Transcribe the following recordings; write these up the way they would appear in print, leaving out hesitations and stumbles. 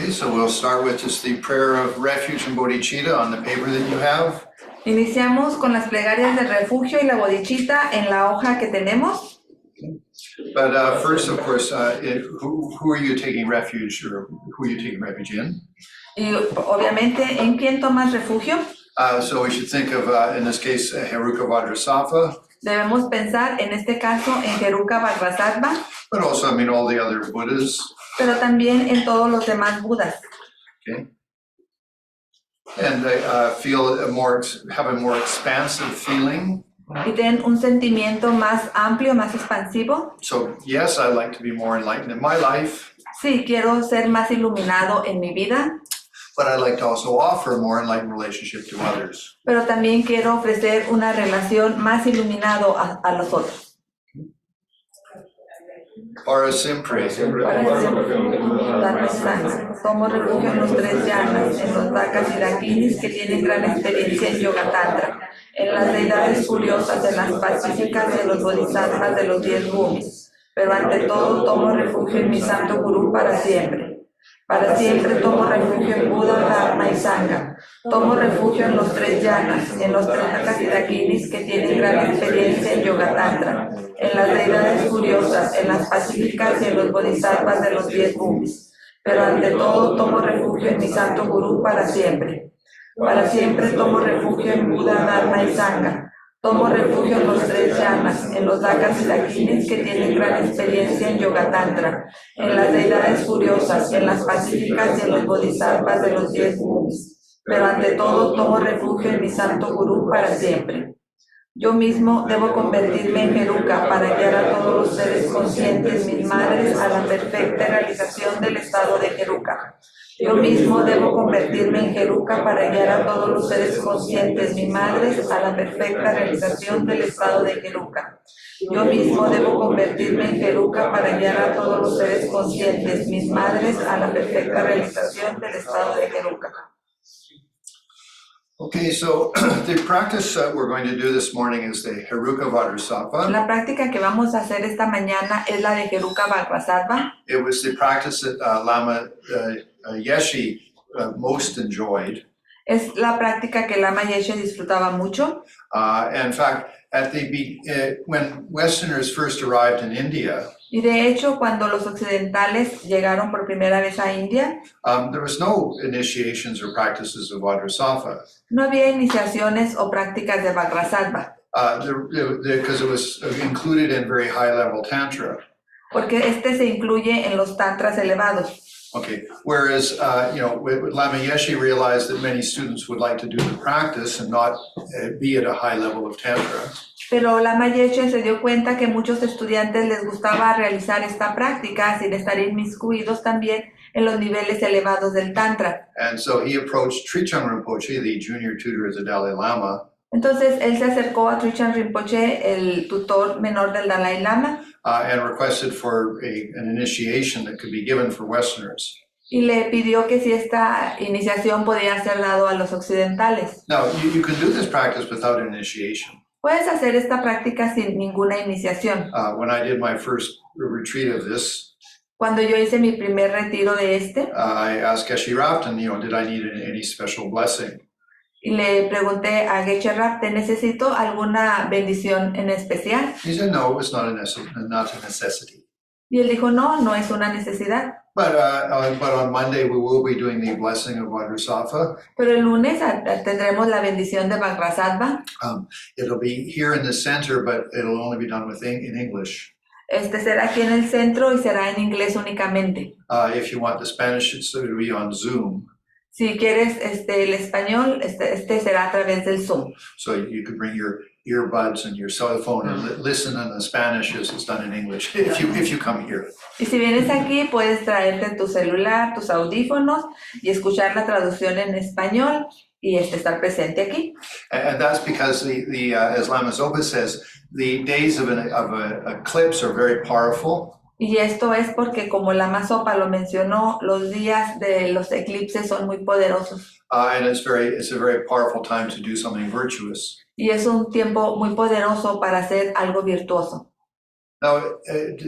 Okay, so we'll start with just the prayer of refuge and bodhicitta on the paper that you have. Iniciamos con las plegarias de refugio y la bodichita en la hoja que tenemos. But first, of course, who are you taking refuge, or who are you taking refuge in? Y obviamente, ¿en quién tomas refugio? So we should think of, in this case, Heruka Vajrasattva. Debemos pensar en este caso en Heruka Vajrasattva, But also, I mean, all the other Buddhas. pero también en todos los demás Budas. Okay. And have a more expansive feeling. Y ten un sentimiento más amplio, más expansivo. So yes, I'd like to be more enlightened in my life. Sí, quiero ser más iluminado en mi vida. But I'd like to also offer a more enlightened relationship to others. Pero también quiero ofrecer una relación más iluminado a los otros. Para siempre. Tomo refugio en los tres yanas, en los dakas y dakinis que tienen gran experiencia en yoga tantra, en las deidades curiosas, en las pacíficas y en los bodhisattvas de los 10 bhumis. Pero ante todo tomo refugio en mi santo gurú para siempre. Para siempre tomo refugio en Buda, Dharma y Sangha. Tomo refugio en los tres yanas, en los tres dakas y dakinis que tienen gran experiencia en yoga tantra, en las deidades curiosas, en las pacíficas y en los bodhisattvas de los 10 bhumis. Pero ante todo tomo refugio en mi santo gurú para siempre. Para siempre tomo refugio en Buda, Dharma y Sangha. Tomo refugio en los tres yanas, en los dakas y dakinis que tienen gran experiencia en yoga tantra, en las deidades curiosas, en las pacíficas y en los bodhisattvas de los 10 bhumis. Pero ante todo tomo refugio en mi santo gurú para siempre. Yo mismo debo convertirme en Heruka para guiar a todos los seres conscientes, mis madres, a la perfecta realización del estado de Heruka. Yo mismo debo convertirme en Heruka para guiar a todos los seres conscientes, mis madres, a la perfecta realización del estado de Heruka. Yo mismo debo convertirme en Heruka para guiar a todos los seres conscientes, mis madres, a la perfecta realización del estado de Heruka. Okay, so the practice we're going to do this morning is the Heruka Vajrasattva. La práctica que vamos a hacer esta mañana es la de Heruka Vajrasattva. It was the practice that Lama Yeshe most enjoyed. Es la práctica que Lama Yeshe disfrutaba mucho. In fact, when Westerners first arrived in India, Y de hecho, cuando los occidentales llegaron por primera vez a India, there was no initiations or practices of Vajrasattva. no había iniciaciones o prácticas de Vajrasattva, Because it was included in very high-level tantra. porque este se incluye en los tantras elevados. Okay, whereas, Lama Yeshe realized that many students would like to do the practice and not be at a high level of tantra. Pero Lama Yeshe se dio cuenta que muchos estudiantes les gustaba realizar esta práctica sin estar inmiscuidos también en los niveles elevados del tantra. And so he approached Trichang Rinpoche, the junior tutor of the Dalai Lama. Entonces él se acercó a Trichang Rinpoche, el tutor menor del Dalai Lama, And requested for an initiation that could be given for Westerners. y le pidió que si esta iniciación podía ser dado a los occidentales. Now, you can do this practice without an initiation. Puedes hacer esta práctica sin ninguna iniciación. When I did my first retreat of this, Cuando yo hice mi primer retiro de I asked Geshe Rapten, did I need any special blessing? y le pregunté a Geshe Rapten, ¿necesito alguna bendición en especial? He said, no, it's not a necessity. Y él dijo, no, no es una necesidad. But on Monday, we will be doing the blessing of Vajrasattva. Pero el lunes tendremos la bendición de Vajrasattva. It'll be here in the center, but it'll only be done in English. Será aquí en el centro y será en inglés únicamente. If you want the Spanish, it'll be on Zoom. Si quieres el español, será a través del Zoom. So you could bring your earbuds and your cell phone and listen in the Spanish as it's done in English, if you come here. Y si vienes aquí, puedes traerte tu celular, tus audífonos y escuchar la traducción en español y estar presente aquí. And that's because as Lama Zopa says, the days of an eclipse are very powerful. Y esto es porque, como Lama Zopa lo mencionó, los días de los eclipses son muy poderosos. And it's a very powerful time to do something virtuous. Y es un tiempo muy poderoso para hacer algo virtuoso. Now,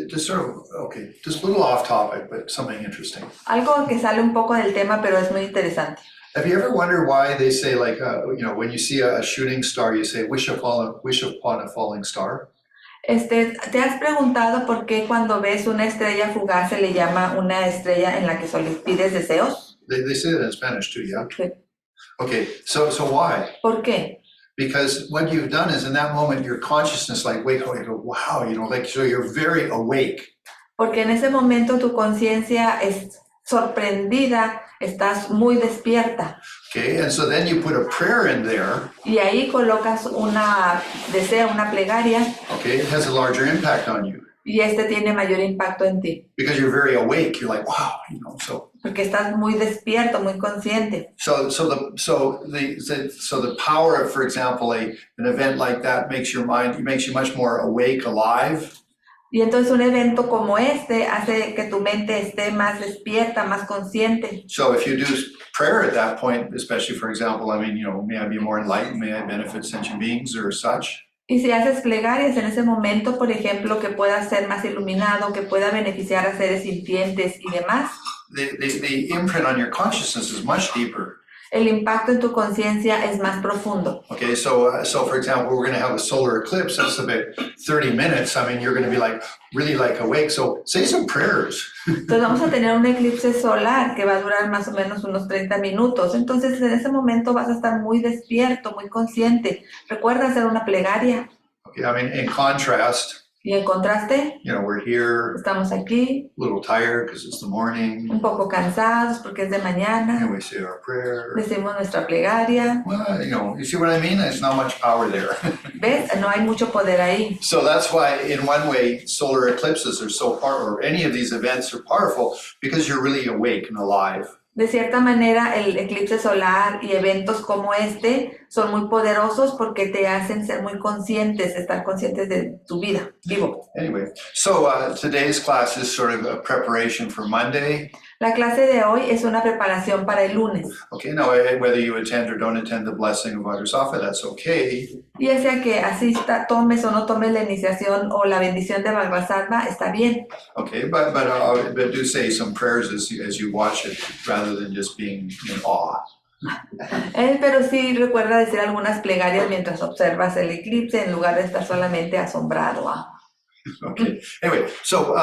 just sort of, okay, just a little off topic, but something interesting. Algo que sale un poco del tema, pero es muy interesante. Have you ever wondered why they say, like, when you see a shooting star, you say, wish upon a falling star? ¿Te has preguntado por qué cuando ves una estrella fugaz se le llama una estrella en la que pides deseos? They say that in Spanish too, yeah? Sí. Okay, so why? ¿Por qué? Because what you've done is in that moment, your consciousness, like, wait, you go, wow, like, so you're very awake. Porque en ese momento tu conciencia es sorprendida, estás muy despierta. Okay, and so then you put a prayer in there. Y ahí colocas una plegaria. Okay, it has a larger impact on you. Y tiene mayor impacto en ti. Because you're very awake, you're like, wow, so. Porque estás muy despierto, muy consciente. So the power of, for example, an event like that makes you much more awake, alive. Y entonces un evento como hace que tu mente esté más despierta, más consciente. So if you do prayer at that point, especially, for example, may I be more enlightened, may I benefit sentient beings or such. Y si haces plegarias en ese momento, por ejemplo, que puedas ser más iluminado, que pueda beneficiar a seres sintientes y demás. The imprint on your consciousness is much deeper. El impacto en tu conciencia es más profundo. Okay, so for example, we're going to have a solar eclipse. That's about 30 minutes. You're going to be really awake. So say some prayers. Entonces vamos a tener un eclipse solar que va a durar más o menos unos 30 minutos. Entonces en ese momento vas a estar muy despierto, muy consciente. Recuerda hacer una plegaria. Okay, in contrast. Y en contraste, we're here. Estamos aquí. A little tired because it's the morning. Un poco cansados porque es de mañana. And we say our prayer. Decimos nuestra plegaria. Well, you see what I mean? There's not much power there. ¿Ves? No hay mucho poder ahí. So that's why, in one way, solar eclipses are so powerful, or any of these events are powerful, because you're really awake and alive. De cierta manera, el eclipse solar y eventos como son muy poderosos porque te hacen ser muy conscientes, estar conscientes de tu vida, vivo. Anyway, so today's class is sort of a preparation for Monday. La clase de hoy es una preparación para el lunes. Okay, now whether you attend or don't attend the blessing of Vajrasattva, that's okay. Y ya sea que asista, tomes o no tomes la iniciación o la bendición de Vajrasattva, está bien. Okay, but do say some prayers as you watch it, rather than just being in awe. Pero sí recuerda decir algunas plegarias mientras observas el eclipse en lugar de estar solamente asombrado. Okay. Anyway, so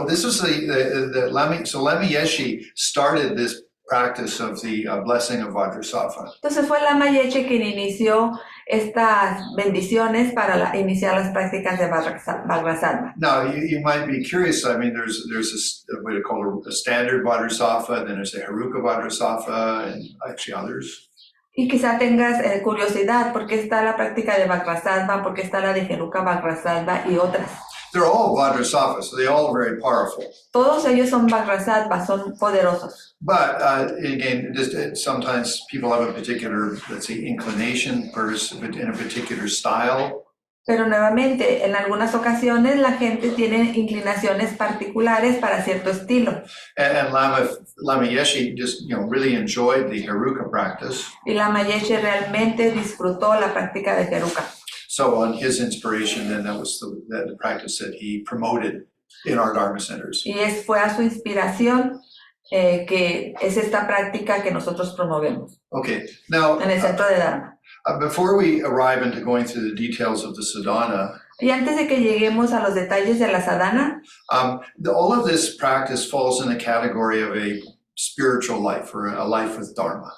this is the Lama Yeshe started this practice of the blessing of Vajrasattva. Entonces fue Lama Yeshe quien inició estas bendiciones para iniciar las prácticas de Vajrasattva. Now you might be curious. There's a way to call it a standard Vajrasattva, then there's a Haruka Vajrasattva, and actually others. Y quizá tengas curiosidad por qué está la práctica de Vajrasattva, por qué está la de Haruka Vajrasattva y otras. They're all Vajrasattva, so they're all very powerful. Todos ellos son Vajrasattva, son poderosos. But again, sometimes people have a particular, let's say, inclination in a particular style. Pero nuevamente, en algunas ocasiones la gente tiene inclinaciones particulares para cierto estilo. And Lama Yeshe just really enjoyed the Haruka practice. Y Lama Yeshe realmente disfrutó la práctica de Haruka. So on his inspiration, then that was the practice that he promoted in our Dharma centers. Y fue a su inspiración que es esta práctica que nosotros promovemos. Okay, now en el centro de Dharma. Before we arrive into going through the details of the sadhana, y antes de que lleguemos a los detalles de la sadhana, all of this practice falls in the category of a spiritual life or a life with Dharma.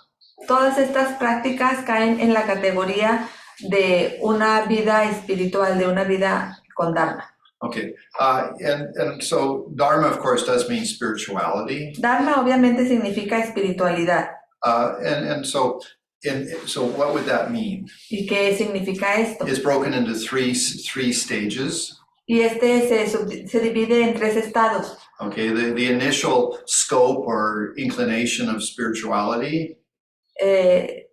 Todas estas prácticas caen en la categoría de una vida espiritual, de una vida con Dharma. Okay, and so Dharma, of course, does mean spirituality. Dharma obviamente significa espiritualidad. And so what would that mean? ¿Y qué significa esto? It's broken into three stages. Y se divide en 3 estados. Okay, the initial scope or inclination of spirituality. El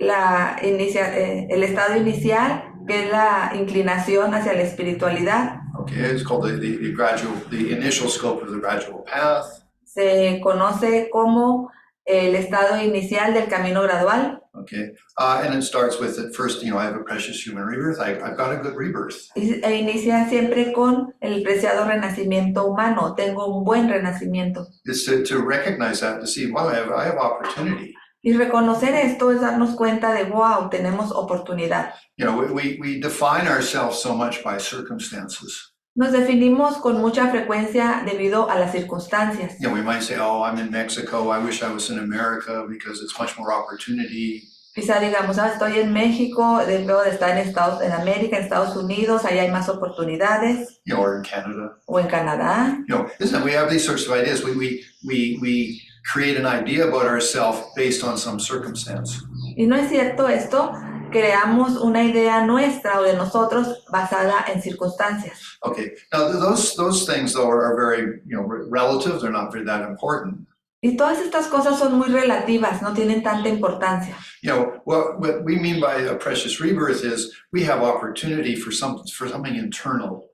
estado inicial, que es la inclinación hacia la espiritualidad. Okay, it's called the initial scope of the gradual path. Se conoce como el estado inicial del camino gradual. Okay, and it starts with at first, I have a precious human rebirth. I've got a good rebirth. E inicia siempre con el preciado renacimiento humano. Tengo un buen renacimiento. It's to recognize that, to see, wow, I have opportunity. Y reconocer esto es darnos cuenta de, wow, tenemos oportunidad. We define ourselves so much by circumstances. Nos definimos con mucha frecuencia debido a las circunstancias. We might say, oh, I'm in Mexico. I wish I was in America because it's much more opportunity. Quizá digamos, estoy en México, debo de estar en América, en Estados Unidos, allá hay más oportunidades. Or in Canada. O en Canadá. Isn't it? We have these sorts of ideas. We create an idea about ourselves based on some circumstance. ¿Y no es cierto esto? Creamos una idea nuestra o de nosotros basada en circunstancias. Okay. Now those things though are very relative. They're not very that important. Y todas estas cosas son muy relativas, no tienen tanta importancia. What we mean by a precious rebirth is we have opportunity for something internal.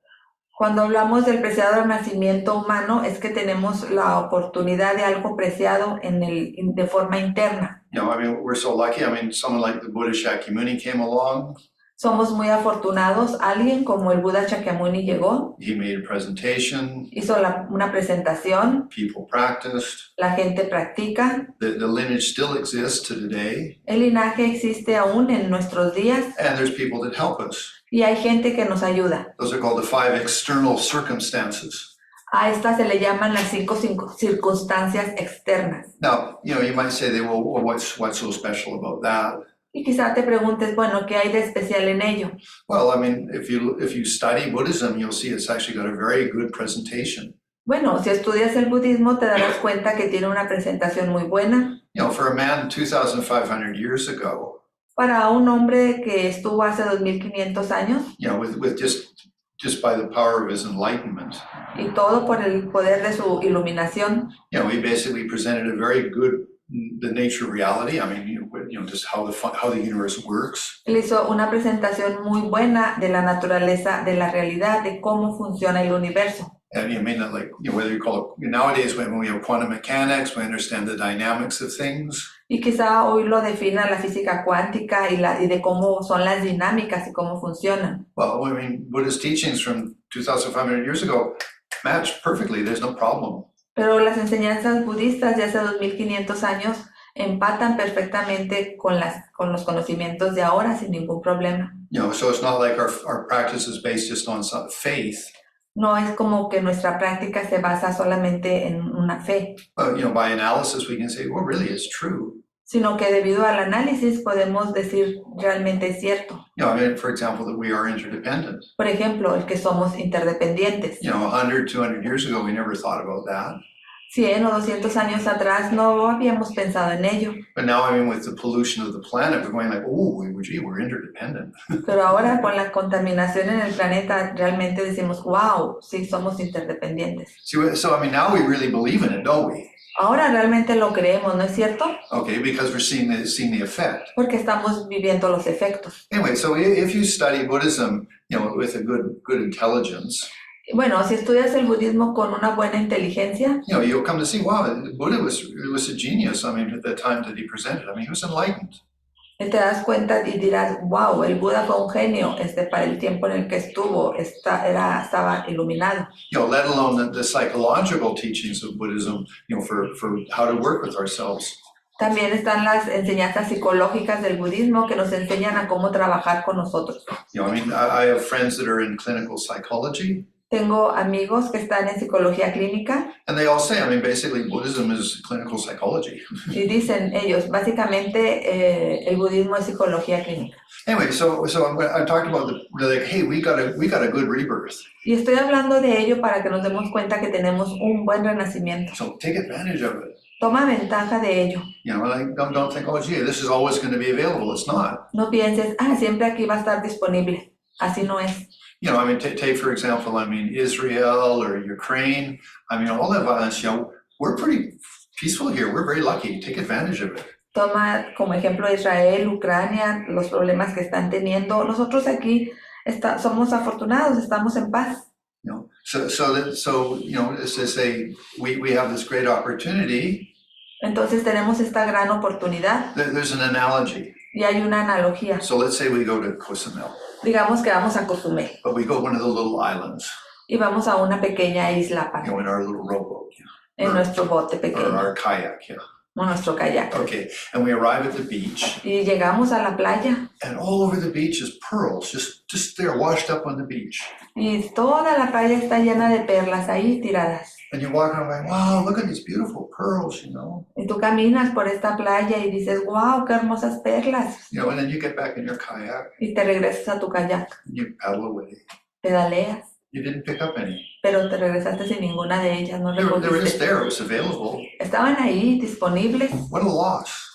Cuando hablamos del preciado nacimiento humano es que tenemos la oportunidad de algo preciado de forma interna. We're so lucky. Someone like the Buddha Shakyamuni came along. Somos muy afortunados. Alguien como el Buda Shakyamuni llegó. He made a presentation. Hizo una presentación. People practiced. La gente practica. The lineage still exists to today. El linaje existe aún en nuestros días. And there's people that help us. Y hay gente que nos ayuda. Those are called the 5 external circumstances. A estas se le llaman las 5 circunstancias externas. Now, you might say, well, what's so special about that? Y quizá te preguntes, bueno, ¿qué hay de especial en ello? Well, if you study Buddhism, you'll see it's actually got a very good presentation. Bueno, si estudias el budismo te darás cuenta que tiene una presentación muy buena. For a man 2,500 years ago. Para un hombre que estuvo hace 2,500 años. With just by the power of his enlightenment. Y todo por el poder de su iluminación. He basically presented a very good the nature of reality. Just how the universe works. Él hizo una presentación muy buena de la naturaleza, de la realidad, de cómo funciona el universo. And whether you call it nowadays when we have quantum mechanics, we understand the dynamics of things. Y quizá hoy lo defina la física cuántica y de cómo son las dinámicas y cómo funcionan. Well, Buddhist teachings from 2,500 years ago match perfectly. There's no problem. Pero las enseñanzas budistas de hace 2,500 años empatan perfectamente con los conocimientos de ahora sin ningún problema. So it's not like our practice is based just on faith. No es como que nuestra práctica se basa solamente en una fe. By analysis we can say, well, really, it's true. Sino que debido al análisis podemos decir realmente es cierto. For example, that we are interdependent. Por ejemplo, el que somos interdependientes. 100, 200 years ago, we never thought about that. 100 o 200 años atrás no habíamos pensado en ello. But now, with the pollution of the planet, we're going like, oh, gee, we're interdependent. Pero ahora con la contaminación en el planeta realmente decimos, wow, sí somos interdependientes. So now we really believe in it, don't we? Ahora realmente lo creemos, ¿no es cierto? Okay, because we're seeing the effect. Porque estamos viviendo los efectos. Anyway, so if you study Buddhism, with a good intelligence. Bueno, si estudias el budismo con una buena inteligencia, you'll come to see, wow, Buddha was a genius. At the time that he presented, he was enlightened. Te das cuenta y dirás, wow, el Buda fue un genio para el tiempo en el que estuvo, estaba iluminado. Let alone the psychological teachings of Buddhism, for how to work with ourselves. También están las enseñanzas psicológicas del budismo que nos enseñan a cómo trabajar con nosotros. I have friends that are in clinical psychology. Tengo amigos que están en psicología clínica. And they all say, basically Buddhism is clinical psychology. Y dicen ellos, básicamente el budismo es psicología clínica. Anyway, so I'm talking about hey, we got a good rebirth. Y estoy hablando de ello para que nos demos cuenta que tenemos un buen renacimiento. So take advantage of it. Toma ventaja de ello. Don't think, oh, gee, this is always going to be available. It's not. No pienses, siempre aquí va a estar disponible. Así no es. Take for example, Israel or Ukraine. All that violence, we're pretty peaceful here. We're very lucky. Take advantage of it. Toma como ejemplo Israel, Ucrania, los problemas que están teniendo. Nosotros aquí somos afortunados, estamos en paz. So it's to say we have this great opportunity. Entonces tenemos esta gran oportunidad There's an analogy. y hay una analogía. So let's say we go to Cozumel, Digamos que vamos a Cozumel but we go to one of the little islands, y vamos a una pequeña isla in our little rowboat, en nuestro bote or pequeño, our kayak, o nuestro kayak. Okay, and we arrive at the beach, Y llegamos a la playa and all over the beach is pearls, just there, washed up on the beach. y toda la playa está llena de perlas ahí tiradas. And you walk around going, wow, look at these beautiful pearls, Y tú caminas por esta playa y dices, wow, qué hermosas perlas. and then you get back in your kayak Y te regresas a tu kayak, and you paddle away. pedaleas, You didn't pick up any. pero te regresaste sin ninguna de ellas, no They were just recogiste. there, it was available. Estaban ahí disponibles. What a loss.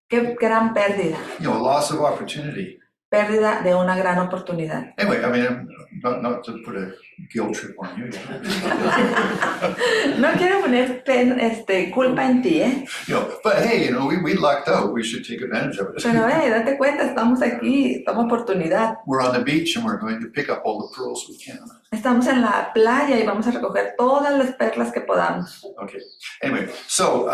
Qué gran pérdida, A loss of opportunity. pérdida de una gran oportunidad. Anyway, I mean, not to put a guilt trip on you. No quiero poner culpa en ti, ¿eh? But hey, we lucked out. We should take advantage of it. Pero date cuenta, estamos aquí, toma oportunidad. We're on the beach and we're going to pick up all the pearls we can. Estamos en la playa y vamos a recoger todas las perlas que podamos. Okay. Anyway, so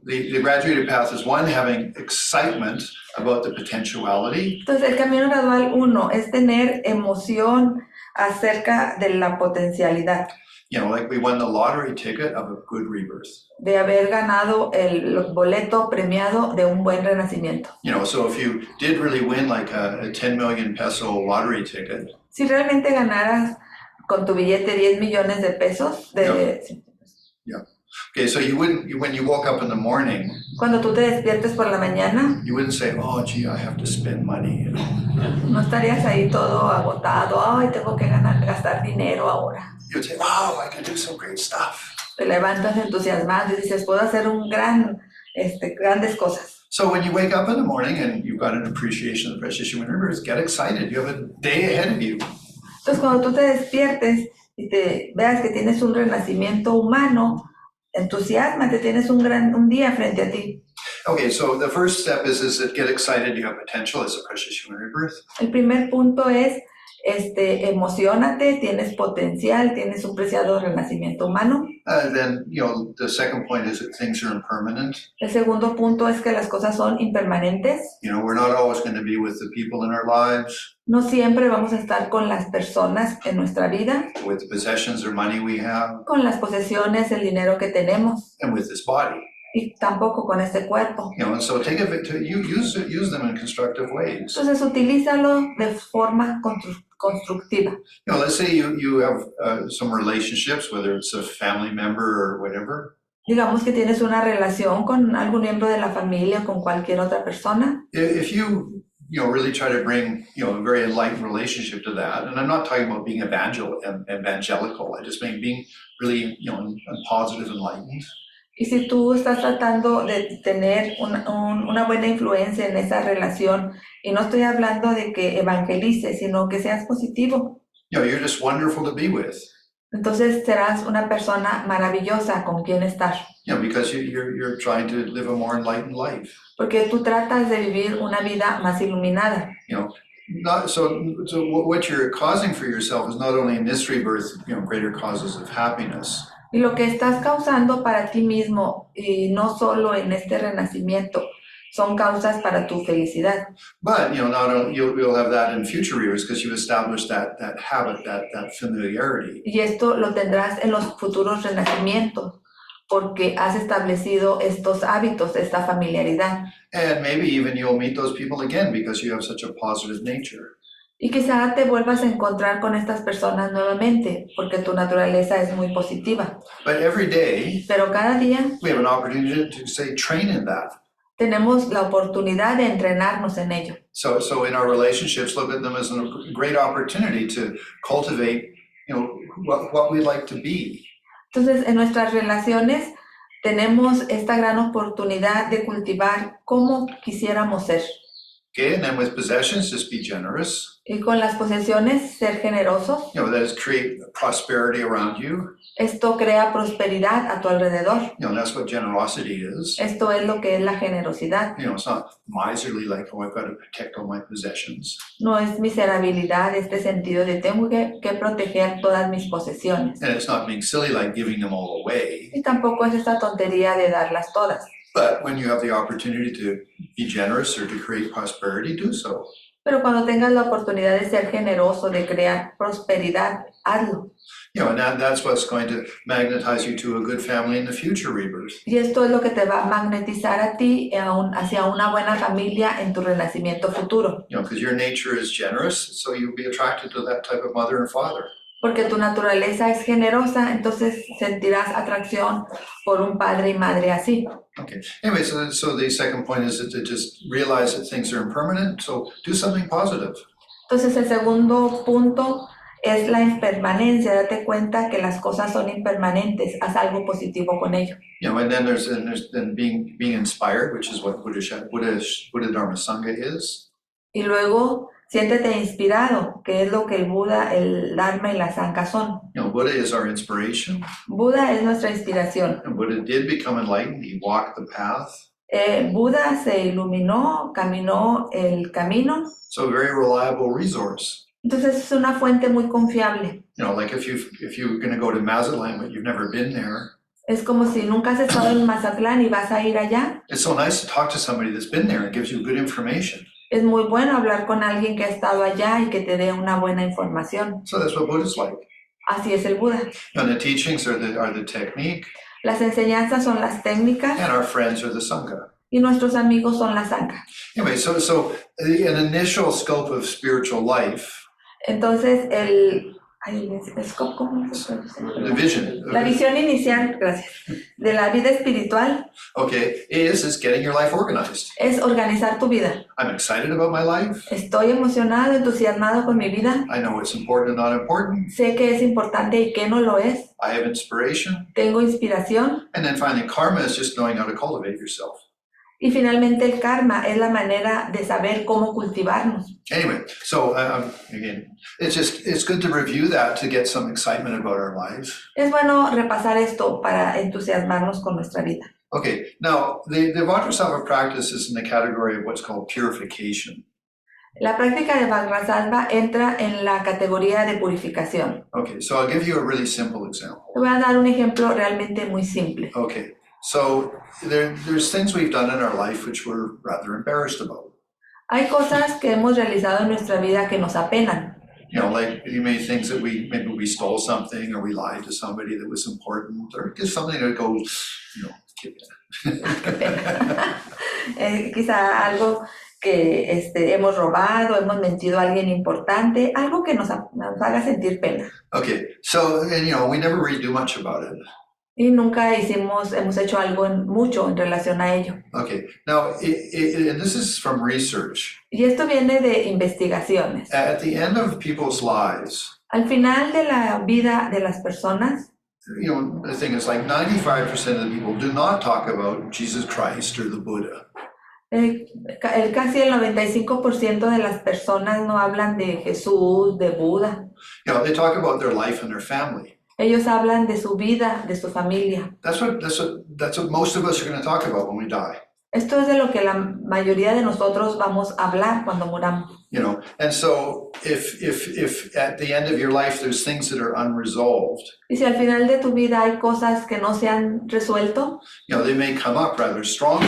the graduated path is one, having excitement about the potentiality. Entonces, el camino gradual 1 es tener emoción acerca de la potencialidad, Like we won the lottery ticket of a good rebirth. de haber ganado el boleto premiado de un buen renacimiento. So if you did really win like a 10 million peso lottery ticket, Si realmente ganaras con tu billete 10 millones de pesos, okay, so when you woke up in the morning, cuando tú te despiertes por la mañana, you wouldn't say, oh, gee, I have to spend money. no estarías ahí todo agotado, ay, tengo que gastar dinero ahora. You'd say, wow, I can do some great stuff. Te levantas entusiasmado y dices, puedo hacer grandes cosas. So when you wake up in the morning and you've got an appreciation of the precious human rebirth, get excited. You have a day ahead of you. Entonces, cuando tú te despiertes y te veas que tienes un renacimiento humano, entusiasmate, tienes un día frente a ti. Okay, so the first step is that get excited. You have potential as a precious human rebirth. El primer punto es, emocionate, tienes potencial, tienes un preciado renacimiento humano. Then, the second point is that things are impermanent. El segundo punto es que las cosas son impermanentes. We're not always going to be with the people in our lives, No siempre vamos a estar con las personas en nuestra vida, with the possessions or money we have, con las posesiones, el dinero que tenemos, and with this body. y tampoco con este cuerpo. And so use them in constructive ways. Entonces, utilízalo de forma constructiva. Let's say you have some relationships, whether it's a family member or whatever. Digamos que tienes una relación con algún miembro de la familia o con cualquier otra persona. If you really try to bring a very enlightened relationship to that, and I'm not talking about being evangelical, I just mean being really positive, enlightened. Y si tú estás tratando de tener una buena influencia en esa relación, y no estoy hablando de que evangelices, sino que seas positivo, You're just wonderful to be with. entonces serás una persona maravillosa con quien estar. Because you're trying to live a more enlightened life. Porque tú tratas de vivir una vida más iluminada. So what you're causing for yourself is not only in this rebirth, greater causes of happiness. Y lo que estás causando para ti mismo, y no solo en este renacimiento, son causas para tu felicidad. But not only you'll have that in future rebirths because you've established that habit, that familiarity. Y esto lo tendrás en los futuros renacimientos, porque has establecido estos hábitos, esta familiaridad. And maybe even you'll meet those people again because you have such a positive nature. Y quizá te vuelvas a encontrar con estas personas nuevamente, porque tu naturaleza es muy positiva. But every day, Pero cada día we have an opportunity to say, train in that. tenemos la oportunidad de entrenarnos en ello. So in our relationships, look at them as a great opportunity to cultivate, what we'd like to be. Entonces, en nuestras relaciones tenemos esta gran oportunidad de cultivar cómo quisiéramos ser. Okay, and then with possessions, just be generous. Y con las posesiones, ser generosos. That is create prosperity around you. Esto crea prosperidad a tu alrededor. That's what generosity is. Esto es lo que es la generosidad. It's not miserly like, oh, I've got to protect all my possessions. No es miserabilidad, este sentido de tengo que proteger todas mis posesiones. And it's not being silly like giving them all away. Y tampoco es esta tontería de darlas todas. But when you have the opportunity to be generous or to create prosperity, do so. Pero cuando tengas la oportunidad de ser generoso, de crear prosperidad, hazlo. And that's what's going to magnetize you to a good family in the future rebirth. Y esto es lo que te va a magnetizar a ti hacia una buena familia en tu renacimiento futuro. Because your nature is generous, so you'll be attracted to that type of mother and father. Porque tu naturaleza es generosa, entonces sentirás atracción por un padre y madre así. Okay. Anyway, so the second point is to just realize that things are impermanent, so do something positive. Entonces el segundo punto es la impermanencia. Date cuenta que las cosas son impermanentes. Haz algo positivo con ello. And then there's being inspired, which is what Buddha Dharma Sangha is. Y luego siéntete inspirado, que es lo que el Buda, el Dharma y la Sangha son. Buddha is our inspiration. Buda es nuestra inspiración. And Buddha did become enlightened. He walked the path. Buda se iluminó, caminó el camino. So a very reliable resource. Entonces es una fuente muy confiable. Like if you're going to go to Mazatlan but you've never been there. Es como si nunca has estado en Mazatlán y vas a ir allá. It's so nice to talk to somebody that's been there and gives you good information. Es muy bueno hablar con alguien que ha estado allá y que te dé una buena información. So that's what Buddha's like. Así es el Buda. And the teachings are the technique. Las enseñanzas son las técnicas. And our friends are the Sangha. Y nuestros amigos son la Sangha. Anyway, so an initial scope of spiritual life. Entonces The vision. La visión inicial, gracias, de la vida espiritual. Okay, is getting your life organized. Es organizar tu vida. I'm excited about my life. Estoy emocionado, entusiasmado con mi vida. I know what's important and not important. Sé que es importante y que no lo es. I have inspiration. Tengo inspiración. And then finally, karma is just knowing how to cultivate yourself. Y finalmente el karma es la manera de saber cómo cultivarnos. Anyway, so again, it's good to review that to get some excitement about our lives. Es bueno repasar esto para entusiasmarnos con nuestra vida. Okay, now the Vajrasattva practice is in the category of what's called purification. La práctica de Vajrasattva entra en la categoría de purificación. Okay, so I'll give you a really simple example. Te voy a dar un ejemplo realmente muy simple. Okay, so there's things we've done in our life which we're rather embarrassed about. Hay cosas que hemos realizado en nuestra vida que nos apenan. Like you may think that maybe we stole something or we lied to somebody that was important or just something that goes, Quizá algo que hemos robado, hemos mentido a alguien importante, algo que nos haga sentir pena. Okay, so we never really do much about it. Y nunca hemos hecho algo mucho en relación a ello. Okay, now and this is from research. Y esto viene de investigaciones. At the end of people's lives, al final de la vida de las personas, the thing is like 95% of the people do not talk about Jesus Christ or the Buddha. Casi el 95% de las personas no hablan de Jesús, de Buda. They talk about their life and their family. Ellos hablan de su vida, de su familia. That's what most of us are going to talk about when we die. Esto es de lo que la mayoría de nosotros vamos a hablar cuando muramos. And so if at the end of your life there's things that are unresolved. Y si al final de tu vida hay cosas que no se han resuelto, they may come up rather strongly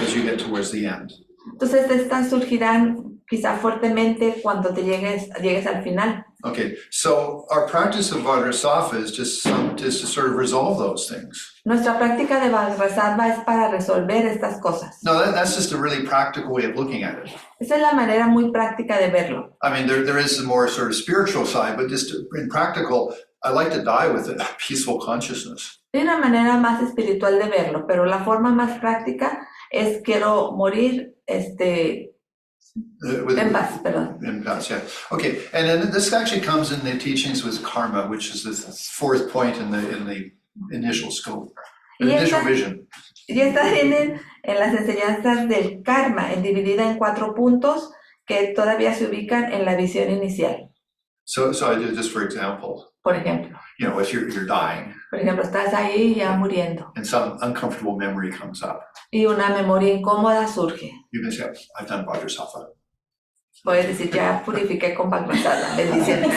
as you get towards the end. Entonces estas surgirán quizá fuertemente cuando te llegues al final. Okay, so our practice of Vajrasattva is just to sort of resolve those things. Nuestra práctica de Vajrasattva es para resolver estas cosas. No, that's just a really practical way of looking at it. Esa es la manera muy práctica de verlo. I mean, there is a more sort of spiritual side, but just in practical, I like to die with a peaceful consciousness. Hay una manera más espiritual de verlo, pero la forma más práctica es quiero morir en paz, perdón. In paz, yeah. Okay, and then this actually comes in the teachings with karma, which is the fourth point in the initial scope. An Y initial esta, vision. y esta viene en las enseñanzas del karma, dividida en 4 puntos que todavía se ubican en la visión inicial. So I did just for example, Por ejemplo, if you're dying estás ahí ya muriendo and some uncomfortable memory comes up, y una memoria incómoda surge. you can say, I've done Vajrasattva. Puedes decir, ya purifiqué con Vajrasattva, bendiciones.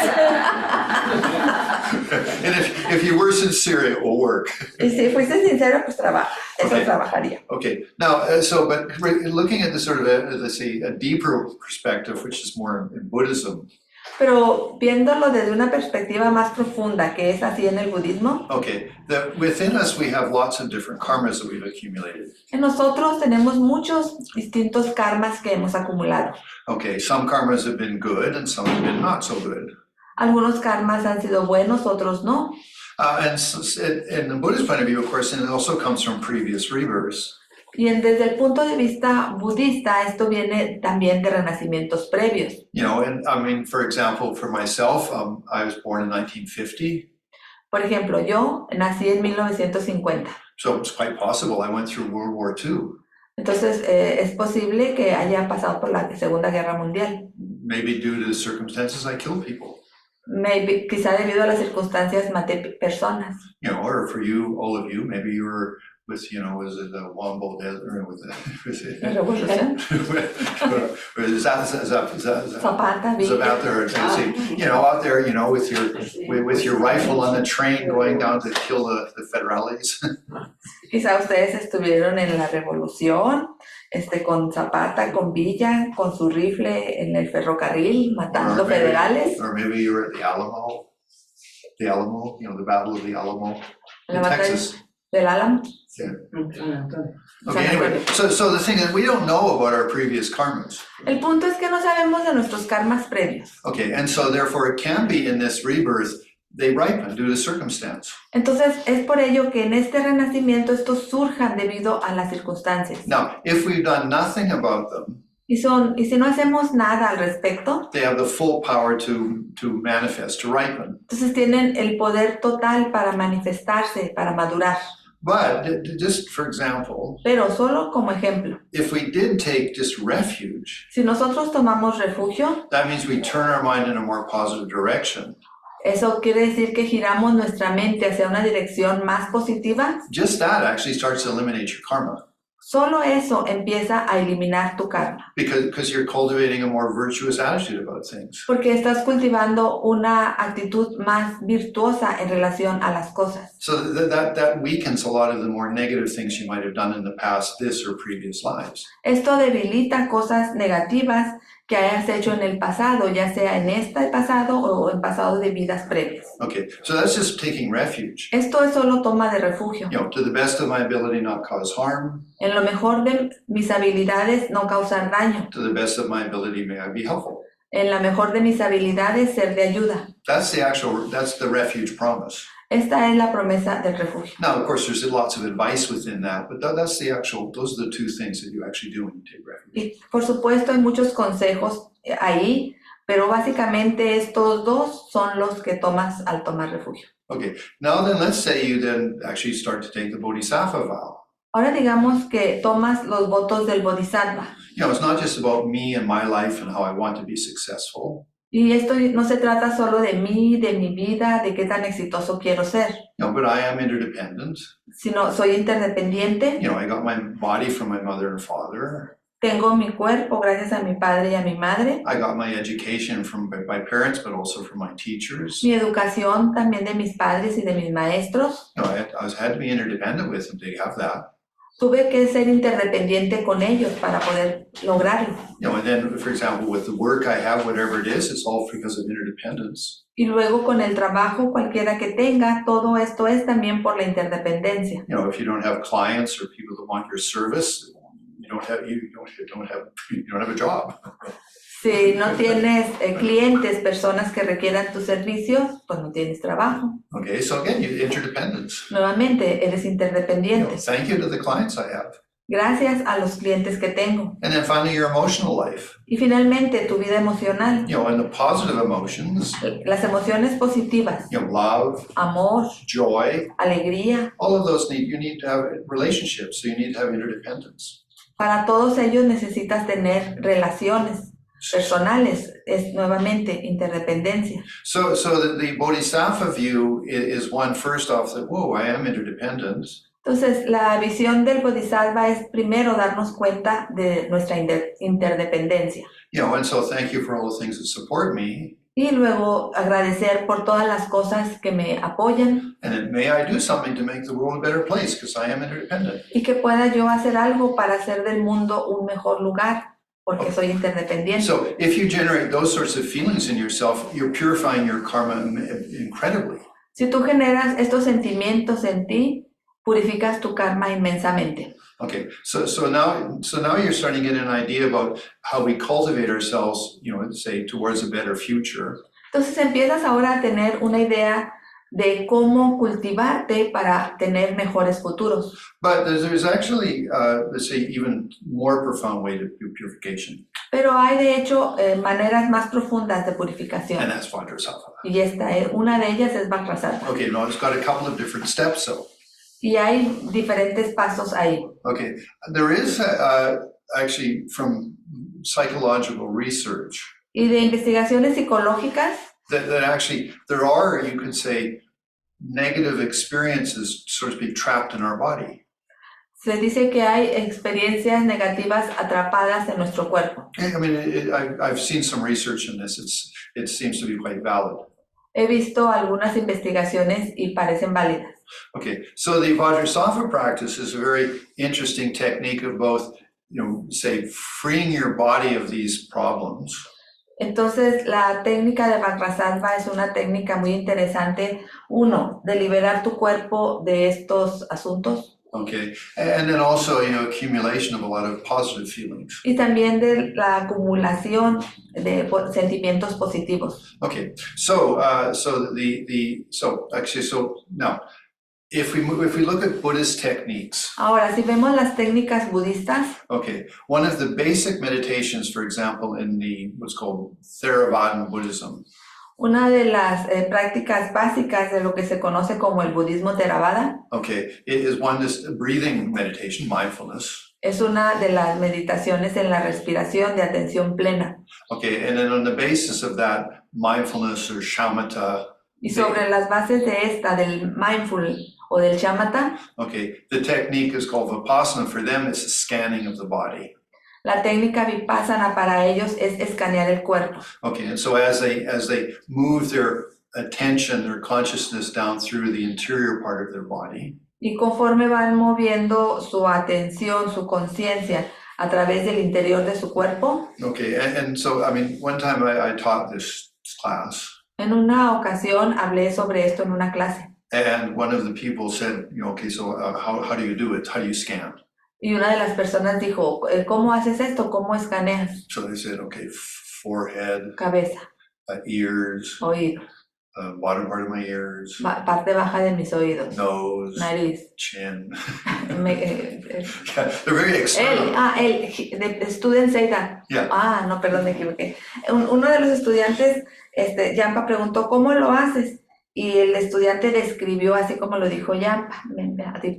And if you were sincere, it will work. Y si fuiste sincero, pues trabaja, eso Okay. trabajaría. Okay, now, but looking at the sort of, let's say, a deeper perspective, which is more in Buddhism. Pero viéndolo desde una perspectiva más profunda, que es así en el budismo, Okay, that within us we have lots of different karmas that we've accumulated. en nosotros tenemos muchos distintos karmas que hemos acumulado. Okay, some karmas have been good and some have been not so good. Algunos karmas han sido buenos, otros no. And in the Buddhist point of view, of course, and it also comes from previous rebirths. Y desde el punto de vista budista, esto viene también de renacimientos previos. And I mean, for example, for myself, I was born in 1950. Por ejemplo, yo nací en 1950. So it's quite possible I went through World War II. Entonces, es posible que haya pasado por la Segunda Guerra Mundial. Maybe due to the circumstances, I killed people. Maybe, quizá debido a las circunstancias maté personas. Or for you, all of you, maybe you were with, was it the Wombo Desert, with La revolución. Zapata, Is out there, out there, with your rifle on the train going down to kill the federales. Quizá ustedes estuvieron en la revolución, con Zapata, con Villa, con su rifle en el ferrocarril, matando federales. Or maybe you were at the Alamo, the Battle of the Alamo in La batalla Texas. del Álamo. Yeah. Okay, anyway, so the thing is, we don't know about our previous karmas. El punto es que no sabemos de nuestros karmas previos. Okay, and so therefore it can be in this rebirth, they ripen due to circumstance. Entonces, es por ello que en este renacimiento estos surjan debido a las circunstancias. Now, if we've done nothing about them, Y si no hacemos nada al respecto, they have the full power to manifest, to ripen. entonces tienen el poder total para manifestarse, para madurar. But just for example, Pero solo como ejemplo, if we did take just refuge, si nosotros tomamos refugio, that means we turn our mind in a more positive direction. eso quiere decir que giramos nuestra mente hacia una dirección más positiva. Just that actually starts to eliminate your karma. Solo eso empieza a eliminar tu karma. Because you're cultivating a more virtuous attitude about things. Porque estás cultivando una actitud más virtuosa en relación a las cosas. So that weakens a lot of the more negative things you might have done in the past, this or previous lives. Esto debilita cosas negativas que hayas hecho en el pasado, ya sea en este pasado o en pasado de vidas previas. Okay, so that's just taking refuge. Esto es solo toma de refugio. To the best of my ability, not cause harm. En lo mejor de mis habilidades, no causar daño. To the best of my ability, may I be helpful. En la mejor de mis habilidades, ser de ayuda. That's the refuge promise. Esta es la promesa del refugio. Now, of course, there's lots of advice within that, but those are the two things that you actually do when you take refuge. Y por supuesto hay muchos consejos ahí, pero básicamente estos dos son los que tomas al tomar refugio. Okay, now then let's say you then actually start to take the Bodhisattva vow. Ahora digamos que tomas los votos del Bodhisattva. It's not just about me and my life and how I want to be successful. Y esto no se trata solo de mí, de mi vida, de qué tan exitoso quiero ser. But I am interdependent. Sino soy interdependiente. I got my body from my mother and father. Tengo mi cuerpo gracias a mi padre y a mi madre. I got my education from my parents, but also from my teachers. Mi educación también de mis padres y de mis maestros. I had to be interdependent with them to have that. Tuve que ser interdependiente con ellos para poder lograrlo. And then, for example, with the work I have, whatever it is, it's all because of interdependence. Y luego con el trabajo cualquiera que tenga, todo esto es también por la interdependencia. If you don't have clients or people that want your service, you don't have a job. Si no tienes clientes, personas que requieran tus servicios, pues no tienes trabajo. Okay, so again, interdependence. Nuevamente, eres interdependiente. Thank you to the clients I have. gracias a los clientes que tengo. And then finally, your emotional life. Y finalmente, tu vida emocional, You know, and the positive emotions, las emociones positivas, you know, love, amor, joy, alegría, all of those you need to have relationships, so you need to have interdependence. para todos ellos necesitas tener relaciones personales, es nuevamente interdependencia. So the Bodhisattva view is one, first off, that, whoa, I am interdependent. Entonces, la visión del Bodhisattva es primero darnos cuenta de nuestra interdependencia. You know, and so thank you for all the things that support me. Y luego agradecer por todas las cosas que me apoyan And then may I do something to make the world a better place because I am interdependent. y que pueda yo hacer algo para hacer del mundo un mejor lugar porque soy interdependiente. So if you generate those sorts of feelings in yourself, you're purifying your karma incredibly. Si tú generas estos sentimientos en ti, purificas tu karma inmensamente. Okay, so now you're starting to get an idea about how we cultivate ourselves, you know, say towards a better future. Entonces empiezas ahora a tener una idea de cómo cultivarte para tener mejores futuros. But there's actually, let's say, even more profound way to do purification, Pero hay de hecho maneras más profundas de purificación. and that's Vajrasattva. Y una de ellas es Vajrasattva. Okay, now it's got a couple of different steps, though. Y hay diferentes pasos ahí. Okay, there is actually from psychological research Y de investigaciones psicológicas, that actually there are, you could say, negative experiences, so to speak, trapped in our body. se dice que hay experiencias negativas atrapadas en nuestro cuerpo. I mean, I've seen some research in this. It seems to be quite valid. He visto algunas investigaciones y parecen válidas. Okay, so the Vajrasattva practice is a very interesting technique of both, you know, say, freeing your body of these problems. Entonces, la técnica de Vajrasattva es una técnica muy interesante. Uno, de liberar tu cuerpo de estos asuntos. Okay, and then also, you know, accumulation of a lot of positive feelings. Y también de la acumulación de sentimientos positivos. Okay, so now, if we look at Buddhist techniques, Ahora, si vemos las técnicas budistas, okay, one of the basic meditations, for example, in what's called Theravada Buddhism, una de las prácticas básicas de lo que se conoce como el budismo Theravada, okay, it is this breathing meditation, mindfulness. es una de las meditaciones en la respiración de atención plena. Okay, and then on the basis of that mindfulness or shamatha, Y sobre las bases de esta, del mindful o del shamatha, okay, the technique is called vipassana. For them, it's a scanning of the body. la técnica vipassana para ellos es escanear el cuerpo. Okay, and so as they move their attention, their consciousness down through the interior part of their body, Y conforme van moviendo su atención, su conciencia a través del interior de su cuerpo, okay, and so, I mean, one time I taught this class, en una ocasión hablé sobre esto en una clase. and one of the people said, you know, okay, so how do you do it? How do you scan? Y una de las personas dijo, ¿cómo haces esto? ¿Cómo escaneas? So they said, okay, forehead, Cabeza, ears, oído, bottom part of my ears, parte baja de mis oídos, nose, nariz. chin. Yeah, They're very external. the student say that. Yeah. No, perdón, me equivoqué. Uno de los estudiantes, Yampa preguntó, ¿cómo lo haces? Y el estudiante describió así como lo dijo Yampa.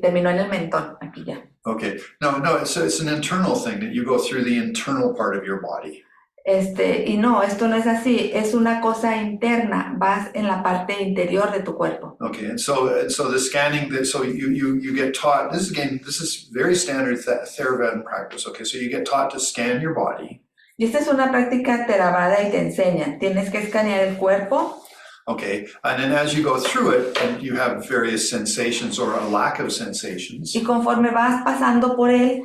Terminó en el mentón, aquí ya. Okay, no, it's an internal thing that you go through the internal part of your body. Y no, esto no es así, es una cosa interna, vas en la parte interior de tu cuerpo. Okay, and so the scanning, so you get taught, this is very standard Theravada practice, okay, so you get taught to scan your body. Y esta es una práctica Theravada y te enseñan, tienes que escanear el cuerpo. Okay, and then as you go through it, and you have various sensations or a lack of sensations. Y conforme vas pasando por él,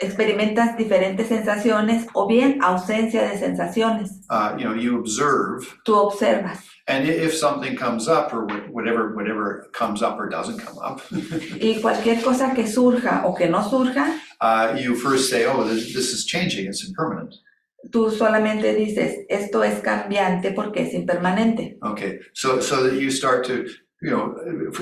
experimentas diferentes sensaciones o bien ausencia de sensaciones. You know, you observe. Tú observas. And if something comes up or whatever comes up or doesn't come up. Y cualquier cosa que surja o que no surja. You first say, oh, this is changing, it's impermanent. Tú solamente dices, esto es cambiante porque es impermanente. Okay, so that you start to, you know,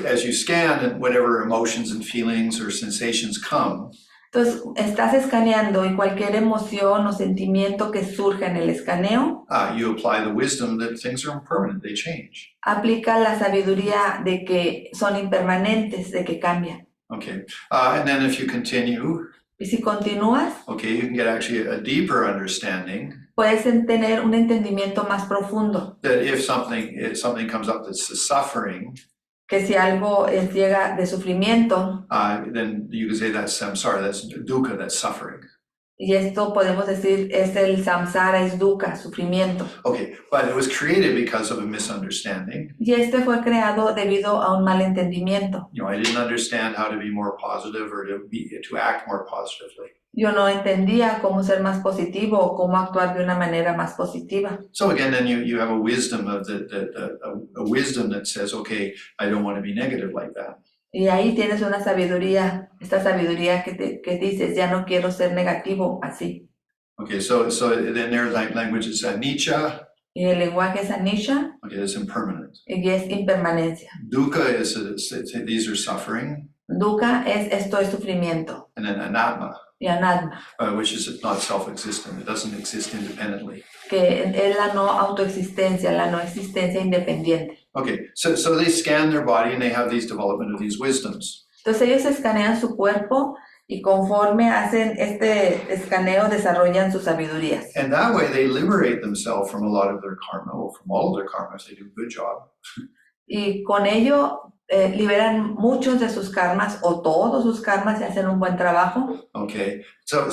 as you scan and whatever emotions and feelings or sensations come. Entonces, estás escaneando y cualquier emoción o sentimiento que surja en el escaneo, you apply the wisdom that things are impermanent, they change. aplica la sabiduría de que son impermanentes, de que cambian. Okay, and then if you continue, Y si continúas, okay, you can get actually a deeper understanding puedes tener un entendimiento más profundo, that if something comes up that's the suffering, que si algo llega de sufrimiento, then you can say that's dukkha, that's suffering. y esto podemos decir es el samsara, es dukkha, sufrimiento. Okay, but it was created because of a misunderstanding. Y este fue creado debido a un mal entendimiento. You know, I didn't understand how to be more positive or to act more positively. Yo no entendía cómo ser más positivo o cómo actuar de una manera más positiva. So again, then you have a wisdom of a wisdom that says, okay, I don't want to be negative like that. Y ahí tienes una sabiduría, esta sabiduría que dices, ya no quiero ser negativo así. Okay, so then their language is anicca. Y el lenguaje es anisha. Okay, it's impermanent. Y es impermanencia. Dukkha is these are suffering. Dukkha esto es sufrimiento. And then anatma, Y anatma, which is not self-existent. It doesn't exist independently. que es la no autoexistencia, la no existencia independiente. Okay, so they scan their body and they have these development of these wisdoms. Entonces ellos escanean su cuerpo y conforme hacen este escaneo desarrollan sus sabidurías. And that way they liberate themselves from a lot of their karma, or from all of their karma if they do a good job. Y con ello liberan muchos de sus karmas o todos sus karmas y hacen un buen trabajo. Okay, so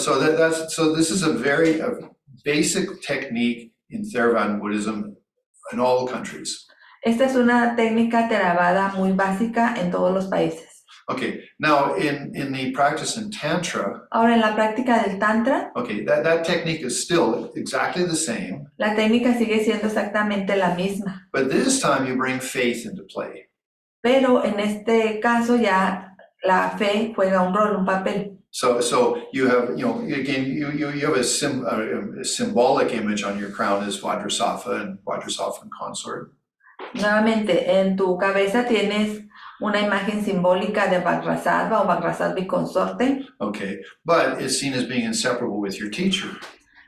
this is a very basic technique in Theravada Buddhism in all countries. Esta es una técnica Theravada muy básica en todos los países. Okay, now in the practice in Tantra, Ahora en la práctica del Tantra, okay, that technique is still exactly the same, la técnica sigue siendo exactamente la misma. but this time you bring faith into play. Pero en este caso ya la fe juega un rol, un papel. So you have, you know, again, you have a symbolic image on your crown as Vajrasattva and consort. Nuevamente, en tu cabeza tienes una imagen simbólica de Vajrasattva o Vajrasattva y consorte, Okay, but it's seen as being inseparable with your teacher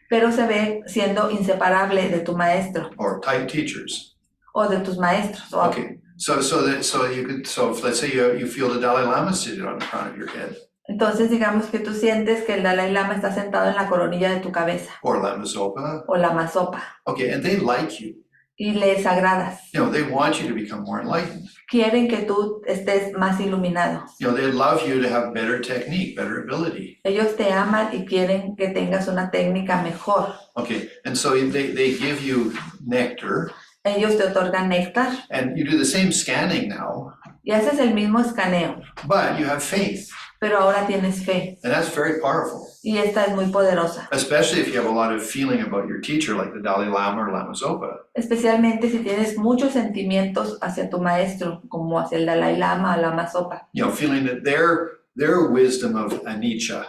pero se ve siendo inseparable de tu maestro or type teachers. o de tus maestros. O Okay, so if let's say you feel the Dalai Lama seated on the crown of your head, Entonces digamos que tú sientes que el Dalai Lama está sentado en la coronilla de tu cabeza or Lama Zopa, o la masopa okay, and they like you. y les agradas. You know, they want you to become more enlightened. Quieren que tú estés más iluminado. You know, they love you to have better technique, better ability. Ellos te aman y quieren que tengas una técnica mejor. Okay, and so they give you nectar, Ellos te otorgan néctar and you do the same scanning now, y haces el mismo escaneo, but you have faith, pero ahora tienes fe and that's very powerful, y esta es muy poderosa. especially if you have a lot of feeling about your teacher, like the Dalai Lama or Lama Zopa. Especialmente si tienes muchos sentimientos hacia tu maestro, como hacia el Dalai Lama o la Masopa, You know, feeling that their wisdom of anicca,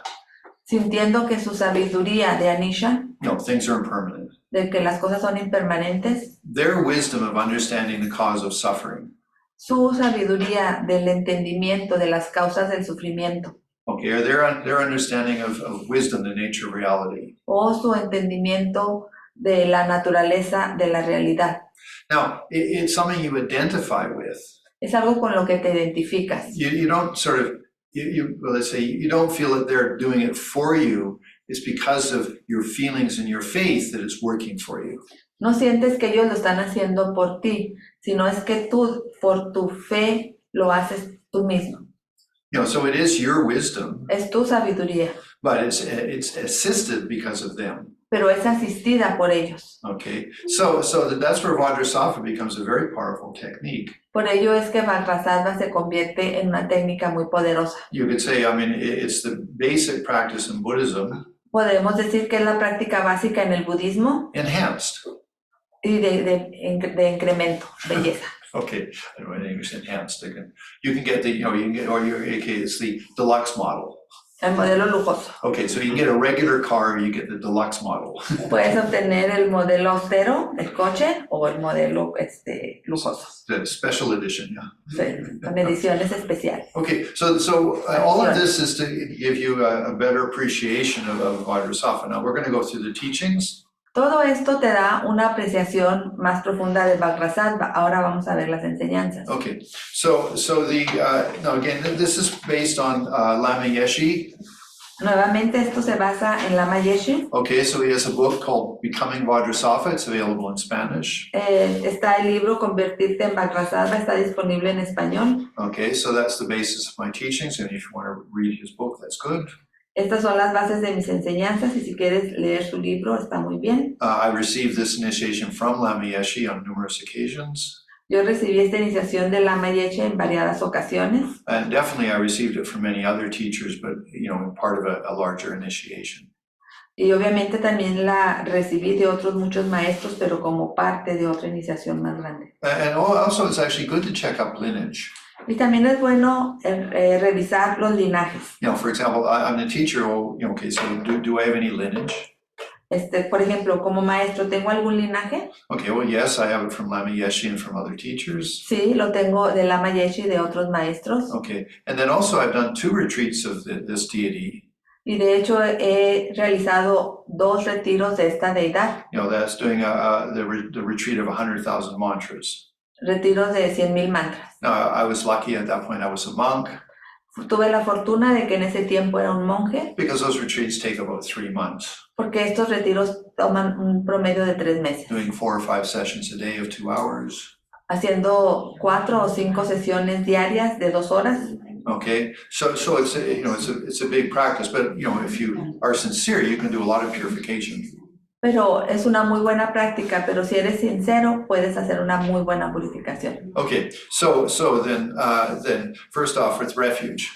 sintiendo que su sabiduría de Anisha, you know, things are impermanent. de que las cosas son impermanentes, Their wisdom of understanding the cause of suffering. su sabiduría del entendimiento de las causas del sufrimiento, Okay, or their understanding of wisdom, the nature of reality. o su entendimiento de la naturaleza de la realidad. Now, it's something you identify with. Es algo con lo que te identificas. You don't sort of, well, let's say, you don't feel that they're doing it for you. It's because of your feelings and your faith that it's working for you. No sientes que ellos lo están haciendo por ti, sino es que tú, por tu fe, lo haces tú mismo. You know, so it is your wisdom, Es tu sabiduría, but it's assisted because of them. pero es asistida por ellos. Okay, so that's where Vajrasattva becomes a very powerful technique. Por ello es que Vajrasattva se convierte en una técnica muy poderosa. You could say, I mean, it's the basic practice in Buddhism, Podemos decir que es la práctica básica en el budismo enhanced. y de incremento, belleza. Okay, I don't know in English, enhanced. You can get the, you know, or okay, it's the deluxe model. El modelo lujoso. Okay, so you can get a regular car or you get the deluxe model. Puedes obtener el modelo austero del coche o el modelo lujoso. The special edition, yeah. Sí, con ediciones especiales. Okay, so all of this is to give you a better appreciation of Vajrasattva. Now we're going to go through the teachings. Todo esto te da una apreciación más profunda de Vajrasattva. Ahora vamos a ver las enseñanzas. Okay, so now again, this is based on Lama Yeshe. Nuevamente esto se basa en Lama Yeshe. Okay, so he has a book called Becoming Vajrasattva. It's available in Spanish. Está el libro Convertirte en Vajrasattva, está disponible en español. Okay, so that's the basis of my teachings, and if you want to read his book, that's good. Estas son las bases de mis enseñanzas y si quieres leer su libro está muy bien. I received this initiation from Lama Yeshe on numerous occasions. Yo recibí esta iniciación de Lama Yeshe en variadas ocasiones. And definitely I received it from many other teachers, but part of a larger initiation. Y obviamente también la recibí de otros muchos maestros, pero como parte de otra iniciación más grande. And also it's actually good to check up lineage. Y también es bueno revisar los linajes. For example, I'm a teacher, okay, so do I have any lineage? Por ejemplo, como maestro, ¿tengo algún linaje? Okay, well, yes, I have it from Lama Yeshe and from other teachers. Sí, lo tengo de Lama Yeshe y de otros maestros. Okay, and then also I've done 2 retreats of this deity. Y de hecho he realizado 2 retiros de esta deidad. That's doing the retreat of 100,000 mantras. Retiros de 100,000 mantras. Now, I was lucky at that point I was a monk. Tuve la fortuna de que en ese tiempo era un monje. Because those retreats take about 3 months. Porque estos retiros toman un promedio de 3 meses. Doing 4 or 5 sessions a day of 2 hours. Haciendo 4 o 5 sesiones diarias de 2 horas. Okay, so it's a big practice, but if you are sincere, you can do a lot of purification. Pero es una muy buena práctica, pero si eres sincero, puedes hacer una muy buena purificación. Okay, so then first off with refuge.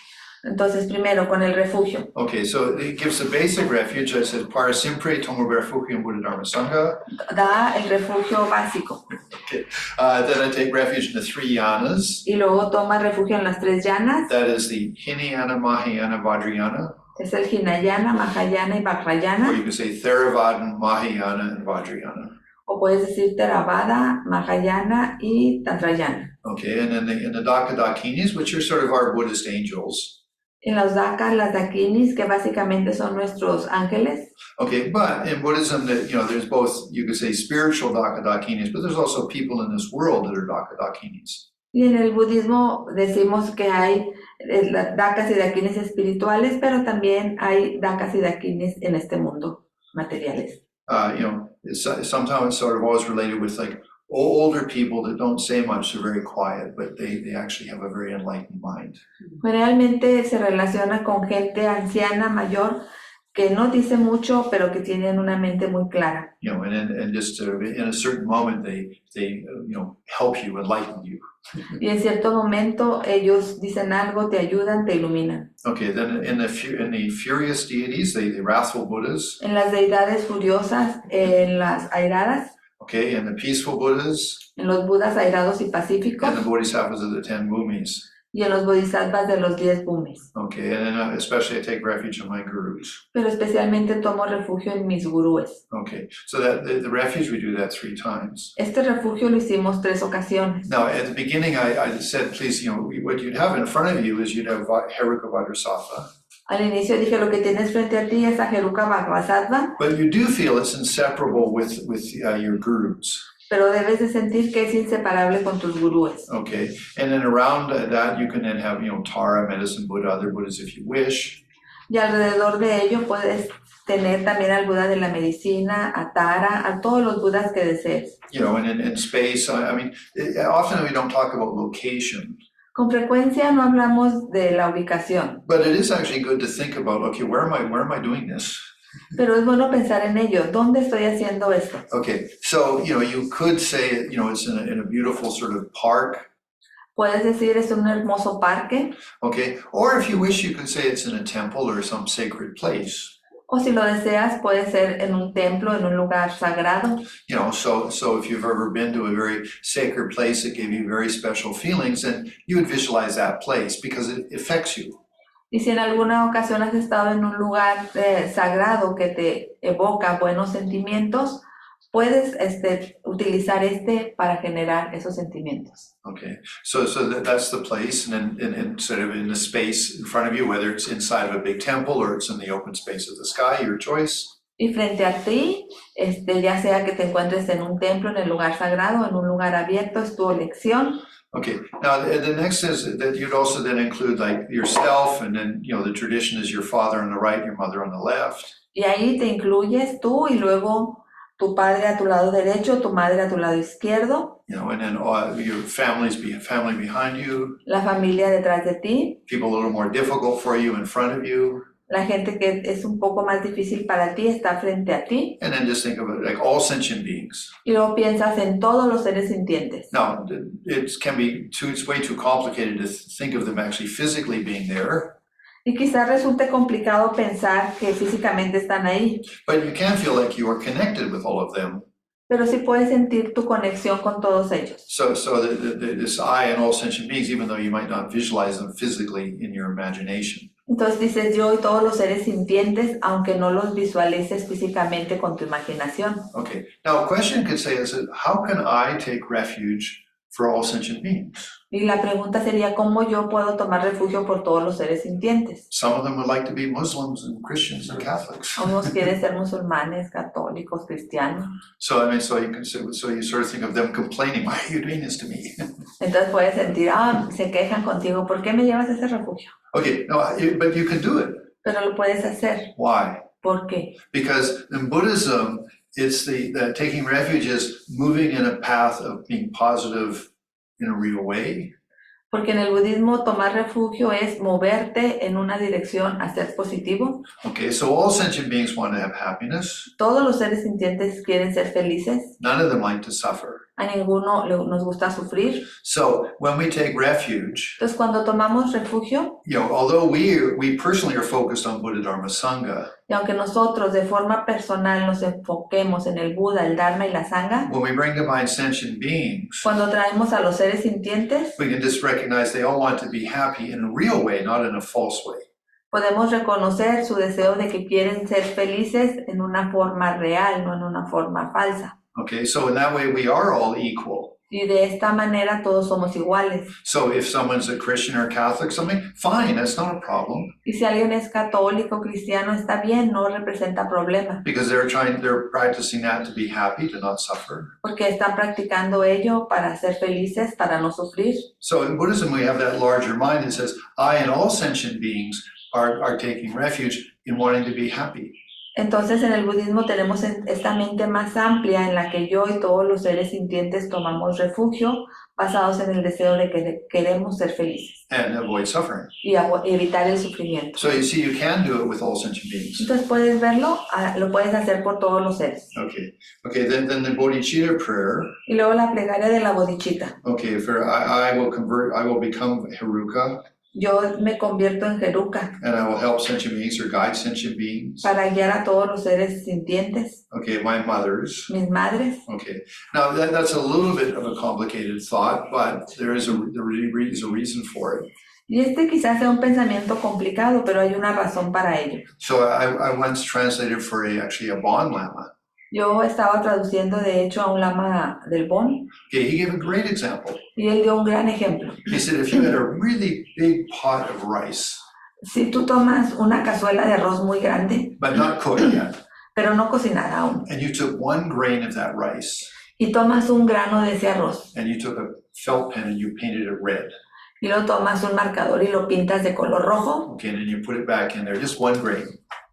Entonces, primero, con el refugio. Okay, so it gives the basic refuge. I said, para siempre tomo refugio en Buddha Dharma Sangha. Da el refugio básico. Okay, then I take refuge in the 3 yanas. Y luego toma refugio en las 3 yanas. That is the Hinayana, Mahayana, Vajrayana. Es el Hinayana, Mahayana y Vajrayana. Or you can say Theravada, Mahayana, and Vajrayana. O puedes decir Theravada, Mahayana y Tantrayana. Okay, and then in the Dakadakinis, which are sort of our Buddhist angels. En los dakas, las dakinis, que básicamente son nuestros ángeles. Okay, but in Buddhism, there's both, you could say, spiritual Dakadakinis, but there's also people in this world that are Dakadakinis. Y en el budismo decimos que hay dakas y dakinis espirituales, pero también hay dakas y dakinis en este mundo materiales. Sometimes it's sort of always related with like older people that don't say much, they're very quiet, but they actually have a very enlightened mind. Generalmente se relaciona con gente anciana, mayor, que no dice mucho, pero que tienen una mente muy clara. And just in a certain moment, they help you, enlighten you. Y en cierto momento ellos dicen algo, te ayudan, te iluminan. Okay, then in the furious deities, the wrathful Buddhas. En las deidades furiosas, en las airadas. Okay, and the peaceful Buddhas. En los Budas airados y pacíficos. And the Bodhisattvas of the 10 bhumis. Y en los bodhisattvas de los 10 bhumis. Okay, and then especially I take refuge in my gurus. Pero especialmente tomo refugio en mis gurúes. Okay, so that the refuge, we do that 3 times. Este refugio lo hicimos 3 ocasiones. Now, at the beginning, I said, please, what you'd have in front of you is you'd have Heruka Vajrasattva. Al inicio dije, lo que tienes frente a ti es a Heruka Vajrasattva. But you do feel it's inseparable with your gurus. Pero debes de sentir que es inseparable con tus gurúes. Okay, and then around that you can then have, Tara, Medicine Buddha, other Buddhas if you wish. Y alrededor de ello puedes tener también al Buda de la medicina, a Tara, a todos los Budas que desees. And in space, often we don't talk about location. Con frecuencia no hablamos de la ubicación. But it is actually good to think about, okay, where am I doing this? Pero es bueno pensar en ello. ¿Dónde estoy haciendo esto? Okay, so, you could say, it's in a beautiful sort of park. Puedes decir es un hermoso parque. Okay, or if you wish, you could say it's in a temple or some sacred place. O si lo deseas, puede ser en un templo, en un lugar sagrado. So if you've ever been to a very sacred place that gave you very special feelings, then you would visualize that place because it affects you. Y si en alguna ocasión has estado en un lugar sagrado que te evoca buenos sentimientos, puedes utilizar para generar esos sentimientos. Okay, so that's the place, and then and sort of in the space in front of you, whether it's inside of a big temple or it's in the open space of the sky, your choice. Y frente a ti, ya sea que te encuentres en un templo, en el lugar sagrado, en un lugar abierto, es tu elección. Okay, now the next is that you'd also then include like yourself, and then, you know, the tradition is your father on the right, your mother on the left. Y ahí te incluyes tú y luego tu padre a tu lado derecho, tu madre a tu lado izquierdo. You know, and then your family behind you. La familia detrás de ti. People a little more difficult for you in front of you. La gente que es un poco más difícil para ti está frente a ti. And then just think of it like all sentient beings. Y luego piensas en todos los seres sintientes. Now, it's way too complicated to think of them actually physically being there. Y quizás resulte complicado pensar que físicamente están ahí. But you can feel like you are connected with all of them. Pero sí puedes sentir tu conexión con todos ellos. So this I and all sentient beings, even though you might not visualize them physically in your imagination. Entonces dices yo y todos los seres sintientes, aunque no los visualices físicamente con tu imaginación. Okay. Now, a question could say is, how can I take refuge for all sentient beings? Y la pregunta sería, ¿cómo yo puedo tomar refugio por todos los seres sintientes? Some of them would like to be Muslims and Christians and Catholics. Unos quieren ser musulmanes, católicos, cristianos. So I mean, so you sort of think of them complaining, why are you doing this to me? Entonces puedes sentir, se quejan contigo, ¿por qué me llevas a ese refugio? Okay, no, but you can do it. Pero lo puedes hacer. Why? ¿Por qué? Because in Buddhism, it's the taking refuge is moving in a path of being positive in a real way. Porque en el budismo tomar refugio es moverte en una dirección a ser positivo. Okay, so all sentient beings want to have happiness. Todos los seres sintientes quieren ser felices. None of them like to suffer. A ninguno nos gusta sufrir. So when we take refuge, Entonces cuando tomamos refugio, you know, although we personally are focused on Buddha, Dharma, Sangha, y aunque nosotros de forma personal nos enfoquemos en el Buda, el Dharma y la Sangha, when we bring to mind sentient beings, cuando traemos a los seres sintientes, we can just recognize they all want to be happy in a real way, not in a false way. podemos reconocer su deseo de que quieren ser felices en una forma real, no en una forma falsa. Okay, so in that way we are all equal. Y de esta manera todos somos iguales. So if someone's a Christian or Catholic, something, fine, that's not a problem. Y si alguien es católico, cristiano, está bien, no representa problema. Because they're practicing that to be happy, to not suffer. Porque están practicando ello para ser felices, para no sufrir. So in Buddhism, we have that larger mind that says, I and all sentient beings are taking refuge in wanting to be happy. Entonces en el budismo tenemos esta mente más amplia en la que yo y todos los seres sintientes tomamos refugio basados en el deseo de que queremos ser felices And avoid suffering. y evitar el sufrimiento. So you see, you can do it with all sentient beings. Entonces puedes verlo, lo puedes hacer por todos los seres. Okay. Then the bodhicitta prayer. Y luego la plegaria de la bodhicitta. Okay, for I will become Heruka. Yo me convierto en Heruka And I will help sentient beings or guide sentient beings. para guiar a todos los seres sintientes, Okay, my mothers. mis madres. Okay, now that's a little bit of a complicated thought, but there is a reason for it. Y quizás sea un pensamiento complicado, pero hay una razón para ello. So I once translated for actually a Bon Lama. Yo estaba traduciendo de hecho a un lama del Bon. Okay, he gave a great example. Y él dio un gran ejemplo. He said if you had a really big pot of rice, Si tú tomas una cazuela de arroz muy grande, but not cooked yet, pero no cocinada aún, and you took one grain of that rice, y tomas un grano de ese arroz, and you took a felt pen and you painted it red, y luego tomas un marcador y lo pintas de color rojo, okay, and then you put it back in there, just one grain,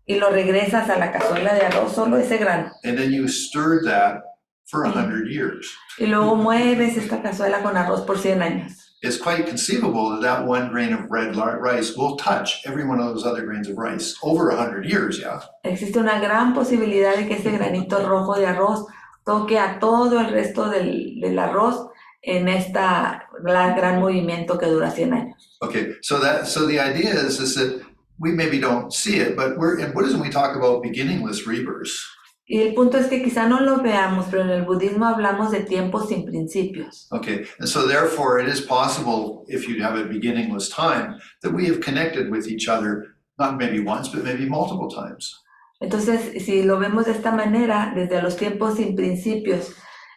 y lo regresas a la cazuela de arroz, solo ese grano, and then you stirred that for 100 years. y luego mueves esta cazuela con arroz por 100 años. It's quite conceivable that one grain of red rice will touch every one of those other grains of rice over 100 years, yeah? Existe una gran posibilidad de que ese granito rojo de arroz toque a todo el resto del arroz en gran movimiento que dura 100 años. Okay, so the idea is that we maybe don't see it, but in Buddhism we talk about beginningless rebirths. Y el punto es que quizá no lo veamos, pero en el budismo hablamos de tiempos sin principios. Okay, and so therefore it is possible, if you have a beginningless time, that we have connected with each other, not maybe once, but maybe multiple times. Entonces, si lo vemos de esta manera, desde los tiempos sin principios,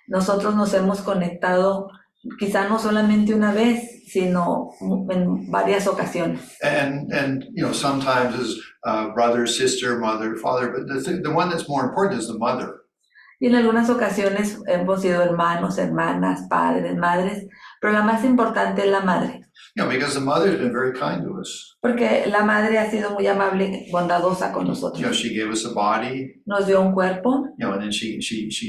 nosotros nos hemos conectado quizá no solamente una vez, sino en varias ocasiones. And you know, sometimes as brother, sister, mother, father, but the one that's more important is the mother. Y en algunas ocasiones hemos sido hermanos, hermanas, padres, madres, pero la más importante es la madre. You know, because the mother has been very kind to us. Porque la madre ha sido muy amable, bondadosa con You know, nosotros. she gave us a body, Nos dio un cuerpo, you know, and then she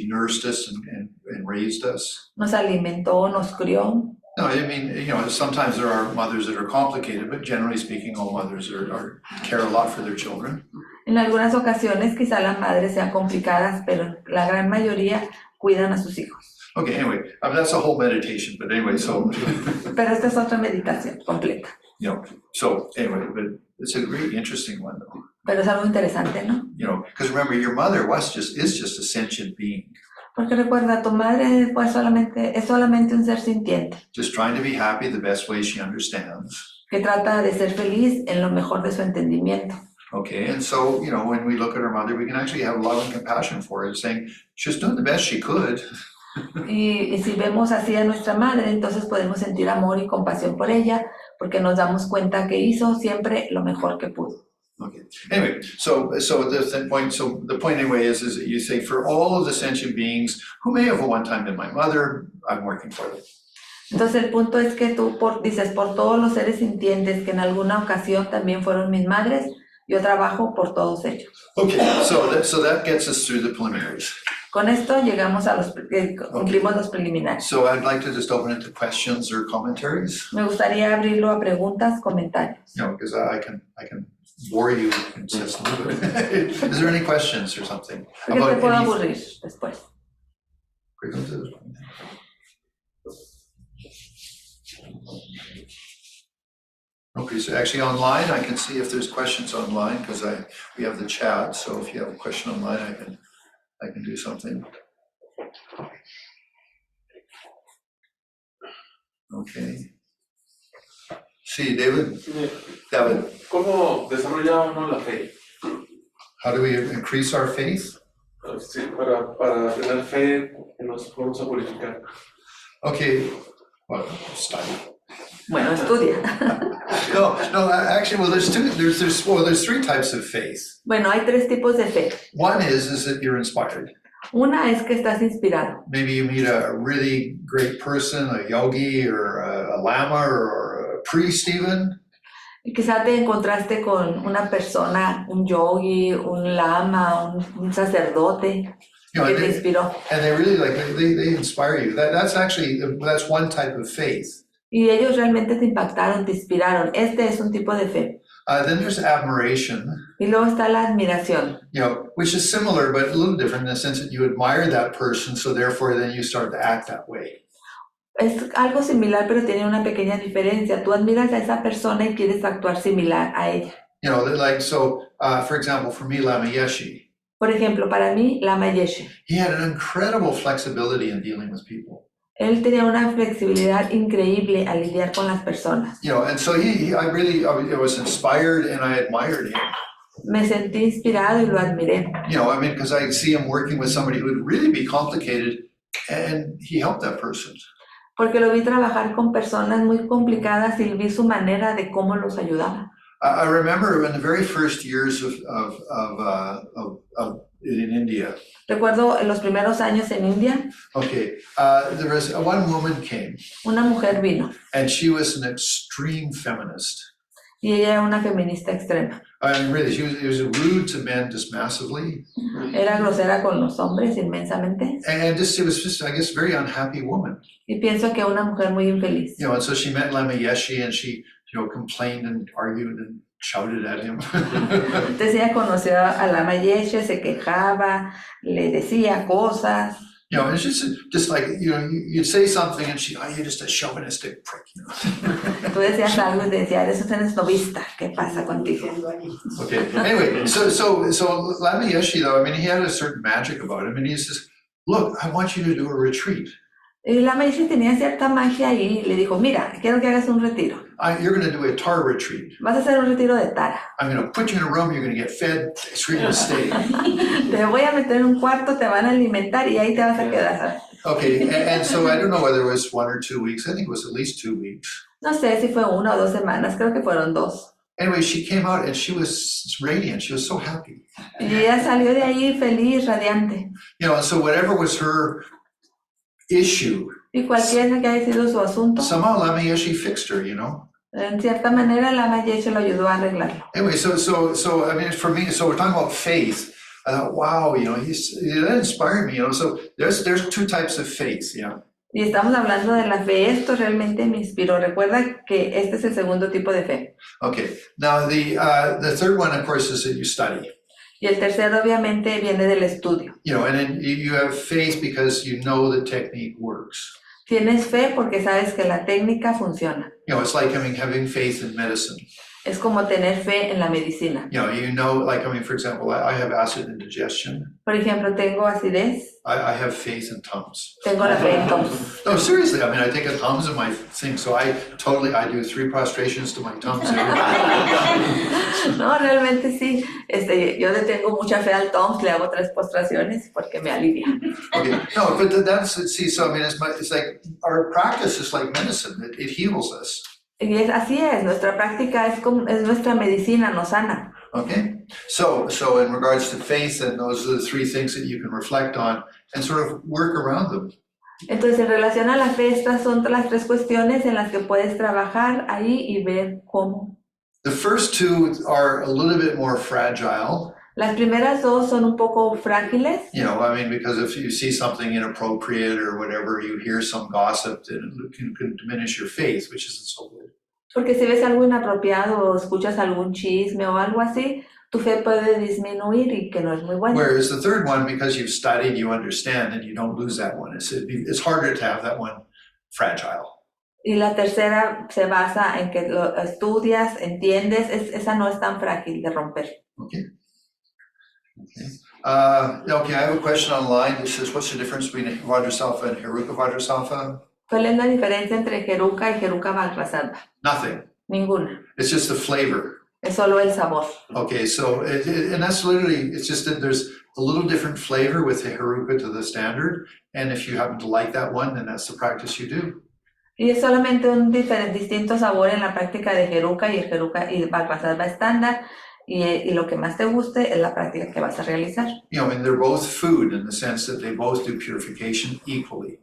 nursed us and raised us. nos alimentó, nos crió. No, I mean, you know, sometimes there are mothers that are complicated, but generally speaking, all mothers care a lot for their children. En algunas ocasiones quizá las madres sean complicadas, pero la gran mayoría cuidan a sus hijos. Okay, anyway, I mean, that's a whole meditation, but anyway, so, Pero esta es otra meditación completa. you know, so anyway, but it's a really interesting one though. Pero es algo interesante, ¿no? You know, because remember, your mother is just a sentient being, Porque recuerda, tu madre pues es solamente un ser sintiente just trying to be happy the best way she understands. que trata de ser feliz en lo mejor de su entendimiento. Okay, and so, you know, when we look at our mother, we can actually have love and compassion for her, saying she's doing the best she could. Y si vemos así a nuestra madre, entonces podemos sentir amor y compasión por ella, porque nos damos cuenta que hizo siempre lo mejor que pudo. Okay. Anyway, so the point anyway is that you say for all of the sentient beings who may have at one time been my mother, I'm working for them. Entonces el punto es que tú dices por todos los seres sintientes que en alguna ocasión también fueron mis madres, yo trabajo por todos ellos. Okay, so that gets us through the preliminaries. Con esto llegamos a cumplimos los preliminares. So I'd like to just open it to questions or commentaries. Me gustaría abrirlo a preguntas, comentarios. You know, because I can bore you in just a little bit. Is there any questions or something? Porque te puedo aburrir después. Okay, so actually online, I can see if there's questions online because we have the chat. So if you have a question online, I can do something. Okay. Sí, David. ¿Cómo desarrolla uno la fe? How do we increase our faith? Sí, para tener fe que nos vamos a purificar. Okay, well, study. Bueno, estudia. No, actually, well, there's three types of faith. Bueno, hay tres tipos de fe. One is that you're inspired. Una es que estás inspirado. Maybe you meet a really great person, a yogi or a lama or a priest even. Y quizá te encontraste con una persona, un yogi, un lama, un sacerdote You know, que te inspiró. And they really they inspire you. That's one type of faith. Y ellos realmente te impactaron, te inspiraron. Este es un tipo de fe. Then there's admiration. Y luego está la admiración. You know, which is similar but a little different in the sense that you admire that person, so therefore then you start to act that way. Es algo similar, pero tiene una pequeña diferencia. Tú admiras a esa persona y quieres actuar similar a ella. You know, like so. For example, for me, Lama Yeshe. Por ejemplo, para mí, Lama Yeshe. He had an incredible flexibility in dealing with people. Él tenía una flexibilidad increíble al lidiar con las personas. You know, and so I was inspired and I admired him. Me sentí inspirado y lo admiré. You know, I mean, because I see him working with somebody who would really be complicated, and he helped that person. Porque lo vi trabajar con personas muy complicadas y vi su manera de cómo los ayudaba. I remember in the very first years in India. Recuerdo en los primeros años en India, Okay, there was one woman came, una mujer vino and she was an extreme feminist. y ella era una feminista extrema. I mean, really, she was rude to men just massively, Era grosera con los hombres inmensamente and she was just, I guess, very unhappy woman. y pienso que una mujer muy infeliz. You know, and so she met Lama Yeshe, and she, you know, complained and argued and shouted at him. Entonces ella conoció a Lama Yeshe, se quejaba, le decía cosas. You know, it's just like, you know, you'd say something and you're just a chauvinistic prick, you know. Tú decías algo y te decía, eres un esnovista, ¿qué pasa contigo? Okay, anyway, so Lama Yeshe, though, I mean, he had a certain magic about him, and he says, look, I want you to do a retreat. Y Lama Yeshe tenía cierta magia ahí y le dijo, mira, quiero que hagas un retiro. You're going to do a Tara retreat. Vas a hacer un retiro de Tara. I'm going to put you in a room, you're going to get fed, it's going to stay. Te voy a meter en un cuarto, te van a alimentar y ahí te vas a quedar. Okay, and so I don't know whether it was 1 or 2 weeks, I think it was at least 2 weeks. No sé si fue 1 o 2 semanas, creo que fueron 2. Anyway, she came out and she was radiant, she was so happy. Y ella salió de ahí feliz, radiante. You know, and so whatever was her issue, Y cualquiera que haya sido su asunto, somehow Lama Yeshe fixed her, you know. en cierta manera Lama Yeshe lo ayudó a arreglarlo. Anyway, so I mean, for me, so we're talking about faith. I thought, wow, you know, that inspired me, you know. So there's 2 types of faith, you know. Y estamos hablando de la fe. Esto realmente me inspiró. Recuerda que este es el segundo tipo de fe. Okay, now the third one, of course, is that you study. Y el tercero obviamente viene del estudio. You know, and then you have faith because you know the technique works. Tienes fe porque sabes que la técnica funciona. You know, it's like having faith in medicine. Es como tener fe en la medicina. You know, like, I mean, for example, I have acid indigestion. Por ejemplo, tengo acidez, I have faith in Tums. tengo la fe en Tums. No, seriously, I mean, I take a Tums in my thing, so I do 3 prostrations to my Tums every day. No, realmente sí. Yo le tengo mucha fe al Tums, le hago 3 postraciones porque me alivia. Okay, no, but that's, see, so I mean, it's like, our practice is like medicine, it heals us. Y así es, nuestra práctica es nuestra medicina, nos sana. Okay, so in regards to faith, then those are the 3 things that you can reflect on and sort of work around them. Entonces, en relación a la fe, estas son las 3 cuestiones en las que puedes trabajar ahí y ver cómo. The first 2 are a little bit more fragile. Las primeras 2 son un poco frágiles. You know, I mean, because if you see something inappropriate or whatever, you hear some gossip, then it can diminish your faith, which isn't so good. Porque si ves algo inapropiado o escuchas algún chisme o algo así, tu fe puede disminuir y que no es muy bueno. Whereas the third one, because you've studied, you understand, and you don't lose that one. It's harder to have that one fragile. Y la tercera se basa en que lo estudias, entiendes, esa no es tan frágil de romper. Okay. Okay, I have a question online. It says, what's the difference between Vajrasattva and Heruka Vajrasattva? ¿Cuál es la diferencia entre Heruka y Heruka Vajrasattva? Nothing. Ninguna. It's just the flavor. Es solo el sabor. Okay, so, and that's literally, it's just that there's a little different flavor with the Heruka to the standard. And if you happen to like that one, then that's the practice you do. Y es solamente un distinto sabor en la práctica de Heruka y el Heruka y Vajrasattva estándar. Y lo que más te guste es la práctica que vas a realizar. You know, and they're both food in the sense that they both do purification equally.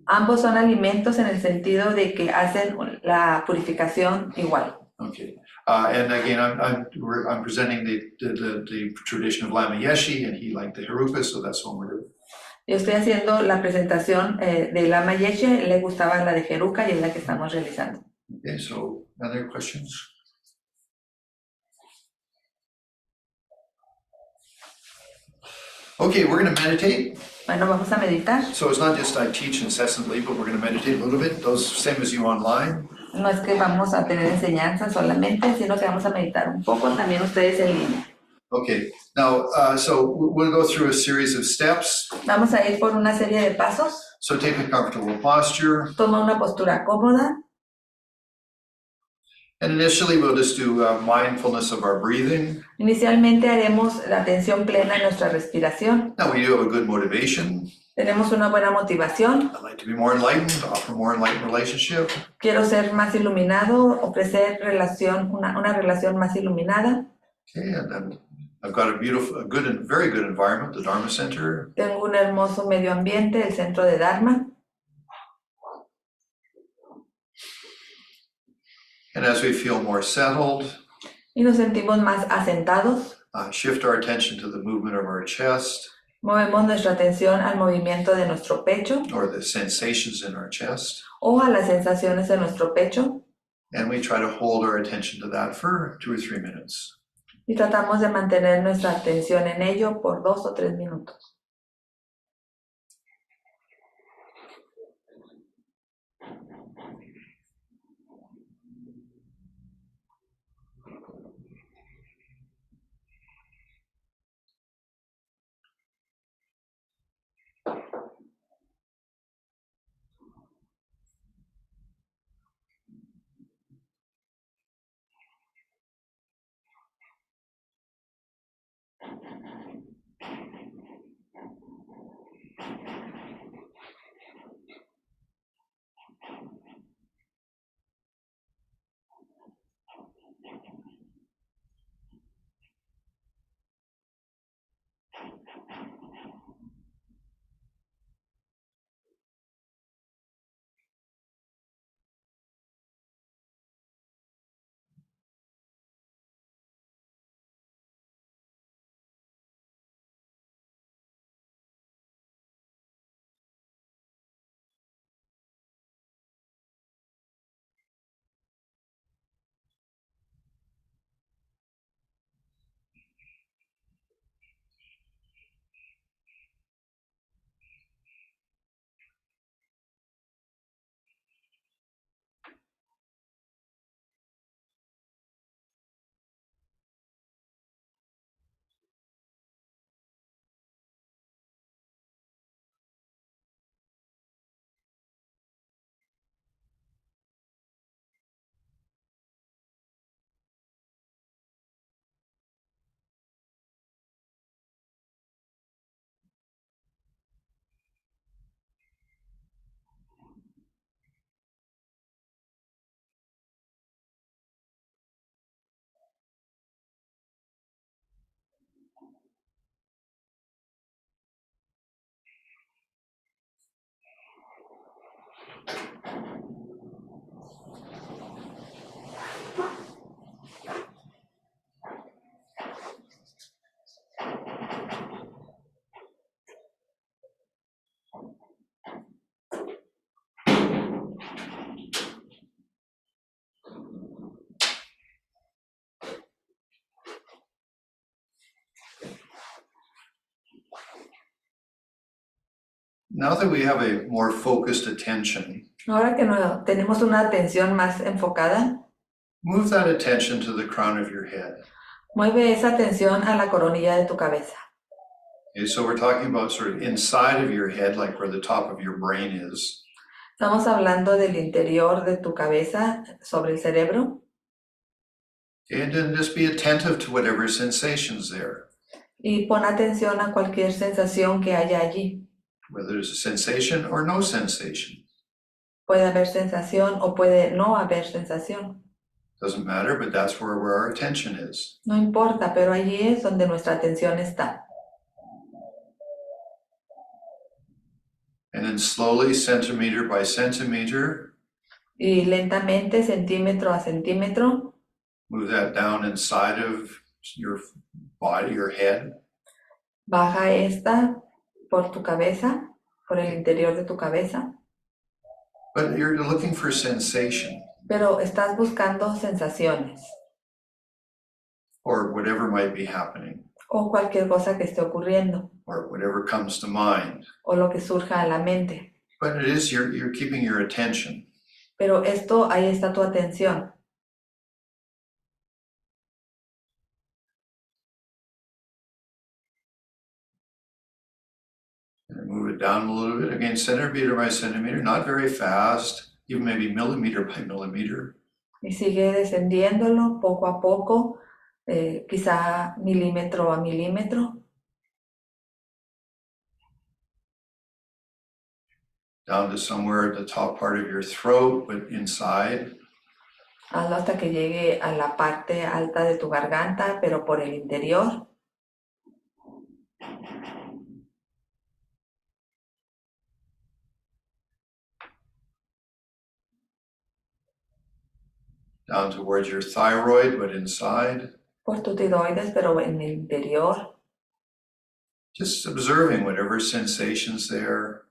Ambos son alimentos en el sentido de que hacen la purificación igual. Okay, and again, I'm presenting the tradition of Lama Yeshe, and he liked the Heruka, so that's what we're doing. Yo estoy haciendo la presentación de Lama Yeshe, le gustaba la de Heruka y es la que estamos realizando. Okay, so other questions? Okay, we're going to meditate. Bueno, vamos a meditar. So it's not just I teach incessantly, but we're going to meditate a little bit. Those same as you online. No es que vamos a tener enseñanza solamente, sino que vamos a meditar un poco, también ustedes en línea. Okay, now, so we'll go through a series of steps. Vamos a ir por una serie de pasos. So take a comfortable posture. Toma una postura cómoda. And initially we'll just do mindfulness of our breathing. Inicialmente haremos la atención plena en nuestra respiración. Now we do have a good motivation. Tenemos una buena motivación. I'd like to be more enlightened, offer more enlightened relationship. Quiero ser más iluminado, ofrecer una relación más iluminada. Okay, and then I've got a good and very good environment, the Dharma Center. Tengo un hermoso medio ambiente, el centro de Dharma. And as we feel more settled, Y nos sentimos más asentados. shift our attention to the movement of our chest, Movemos nuestra atención al movimiento de nuestro pecho or the sensations in our chest, o a las sensaciones de nuestro pecho. and we try to hold our attention to that for 2 or 3 minutes. Y tratamos de mantener nuestra atención en ello por 2 o 3 minutos. Now that we have a more focused attention, Ahora que tenemos una atención más enfocada, move that attention to the crown of your head. mueve esa atención a la coronilla de tu cabeza. Okay, so we're talking about sort of inside of your head, like where the top of your brain is. Estamos hablando del interior de tu cabeza, sobre el cerebro. Okay, and then just be attentive to whatever sensations there, Y pon atención a cualquier sensación que haya allí. whether there's a sensation or no sensation. Puede haber sensación o puede no haber sensación. Doesn't matter, but that's where our attention is. No importa, pero allí es donde nuestra atención está. And then slowly, centimeter by centimeter, Y lentamente, centímetro a centímetro, move that down inside of your body, your head. baja esta por tu cabeza, por el interior de tu cabeza. But you're looking for sensation Pero estás buscando sensaciones or whatever might be happening o cualquier cosa que esté ocurriendo or whatever comes to mind. o lo que surja a la mente. But it is you're keeping your attention. Pero esto, ahí está tu atención. And move it down a little bit. Again, centimeter by centimeter, not very fast, even maybe millimeter by millimeter. Y sigue descendiéndolo poco a poco, quizá milímetro a milímetro, Down to somewhere at the top part of your throat, but inside. hazlo hasta que llegue a la parte alta de tu garganta, pero por el interior. Down towards your thyroid, but inside. Por tu tiroides, pero en el interior. Just observing whatever sensations there.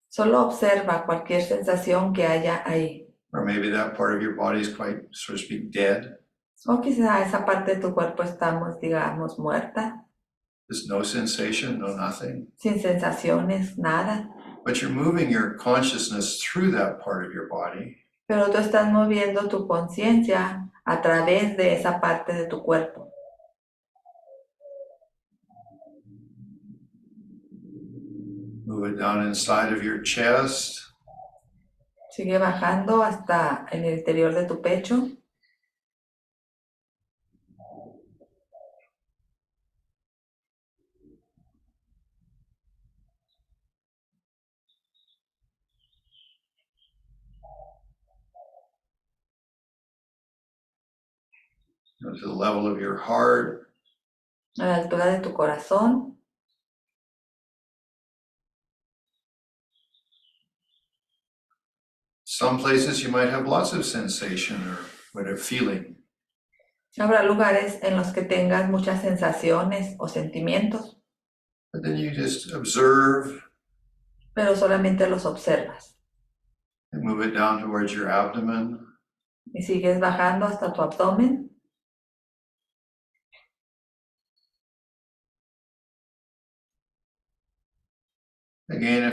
Solo observa cualquier sensación que haya ahí. Or maybe that part of your body is quite, so to speak, dead. O quizá esa parte de tu cuerpo estamos, digamos, muerta, There's no sensation, no nothing. sin sensaciones, nada. But you're moving your consciousness through that part of your body. Pero tú estás moviendo tu conciencia a través de esa parte de tu cuerpo. Move it down inside of your chest. Sigue bajando hasta en el interior de tu pecho. To the level of your heart. A la altura de tu corazón. Some places you might have lots of sensation or whatever feeling. Habrá lugares en los que tengas muchas sensaciones o sentimientos, But then you just observe pero solamente los observas. and move it down towards your abdomen. Y sigues bajando hasta tu abdomen. Again,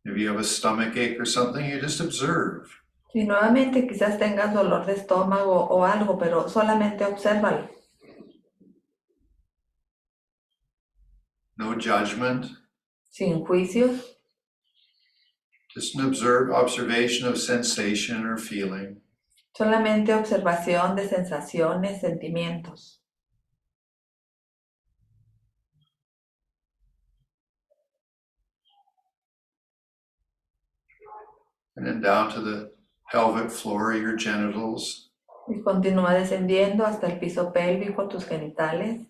if you have a stomach ache or something, you just observe. Y nuevamente quizás tengas dolor de estómago o algo, pero solamente obsérvalo. No judgment, Sin juicios, just an observation of sensation or feeling. solamente observación de sensaciones, sentimientos. And then down to the pelvic floor, your genitals. Y continúa descendiendo hasta el piso pélvico, tus genitales.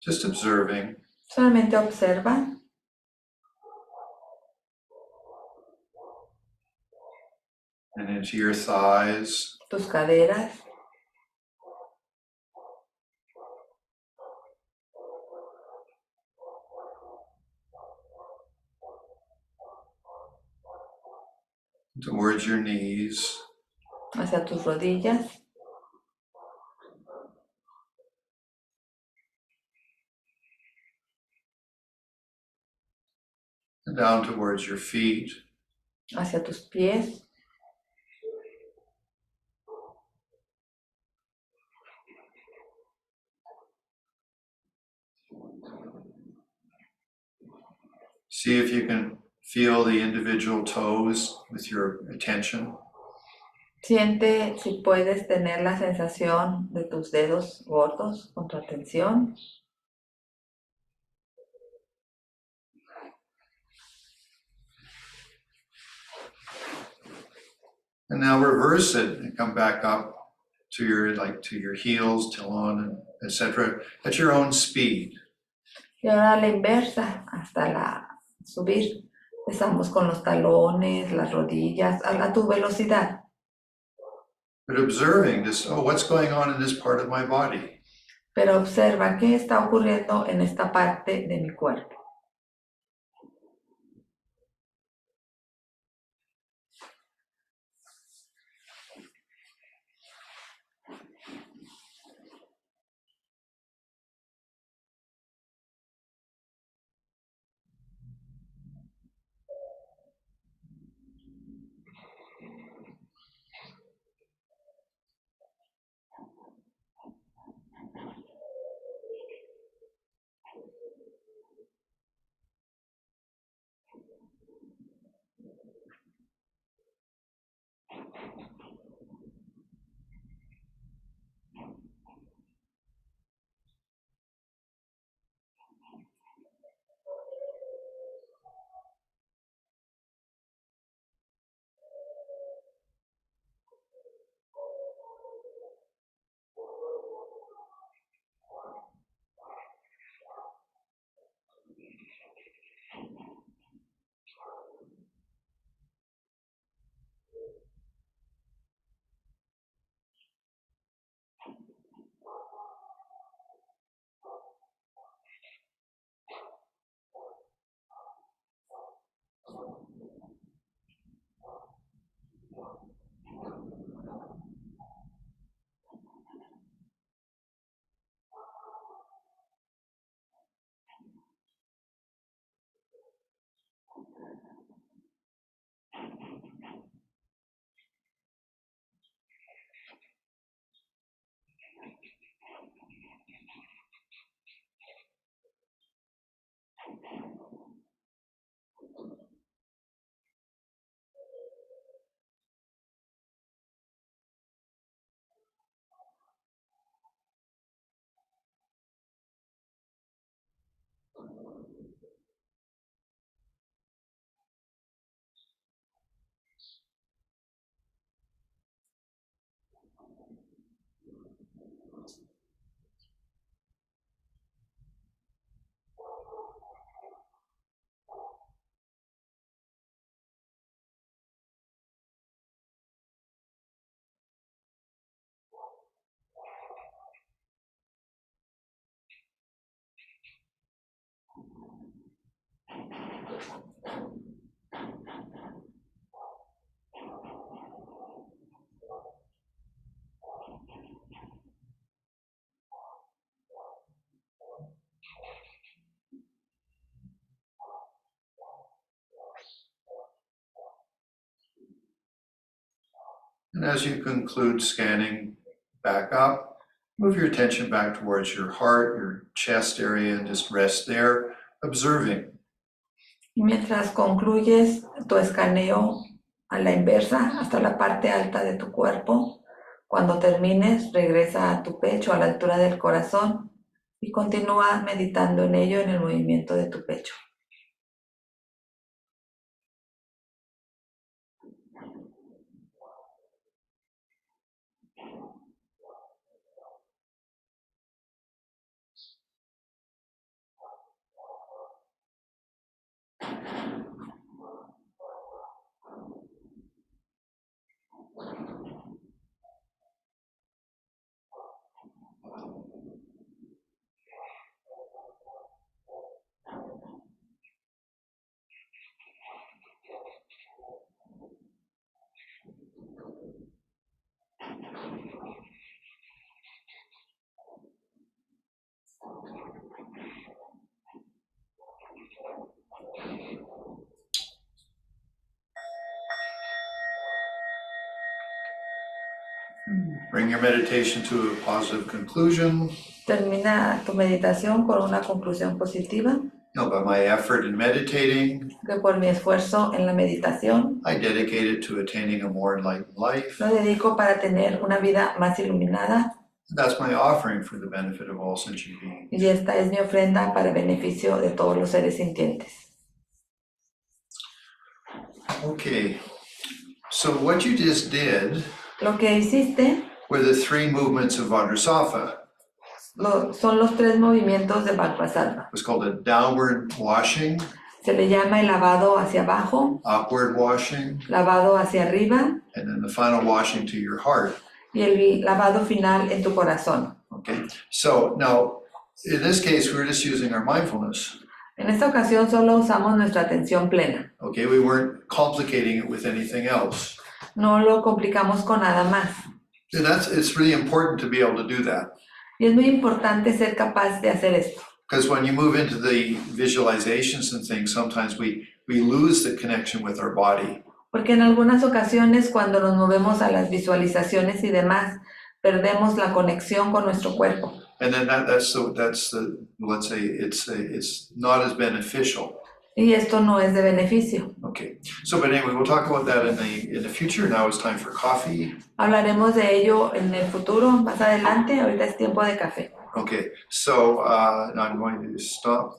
Just observing. Solamente observa. And into your thighs. Tus caderas. Towards your knees. Hacia tus rodillas. and down towards your feet. hacia tus pies. See if you can feel the individual toes with your attention. Siente si puedes tener la sensación de tus dedos gordos con tu atención. And now reverse it and come back up to your heels, talon, etc. at your own speed. Y ahora a la inversa, hasta subir. Empezamos con los talones, las rodillas, a tu velocidad. But observing just, what's going on in this part of my body? Pero observa qué está ocurriendo en esta parte de mi cuerpo. And as you conclude scanning back up, move your attention back towards your heart, your chest area, and just rest there, observing. Y mientras concluyes tu escaneo a la inversa hasta la parte alta de tu cuerpo, cuando termines, regresa a tu pecho a la altura del corazón y continúa meditando en ello en el movimiento de tu pecho. Bring your meditation to a positive conclusion. Termina tu meditación con una conclusión positiva, By my effort in meditating, que por mi esfuerzo en la meditación I dedicate it to attaining a more enlightened life. lo dedico para tener una vida más iluminada, That's my offering for the benefit of all sentient beings. y esta es mi ofrenda para beneficio de todos los seres sintientes. Okay, so what you just did Lo que hiciste were the 3 movements of Vajrasattva. son los 3 movimientos de Vajrasattva. It was called a downward washing, Se le llama el lavado hacia abajo, upward washing, lavado hacia arriba and then the final washing to your heart. y el lavado final en tu corazón. Okay, so now in this case, we're just using our mindfulness. En esta ocasión solo usamos nuestra atención plena. Okay, we weren't complicating it with anything else. No lo complicamos con nada más. And it's really important to be able to do that. Y es muy importante ser capaz de hacer esto. Because when you move into the visualizations and things, sometimes we lose the connection with our body. Porque en algunas ocasiones cuando nos movemos a las visualizaciones y demás, perdemos la conexión con nuestro cuerpo. And then that's the let's say it's not as beneficial. Y esto no es de beneficio. Okay. So, but anyway, we'll talk about that in the future. Now it's time for coffee. Hablaremos de ello en el futuro, más adelante. Ahorita es tiempo de café. Okay. So now I'm going to stop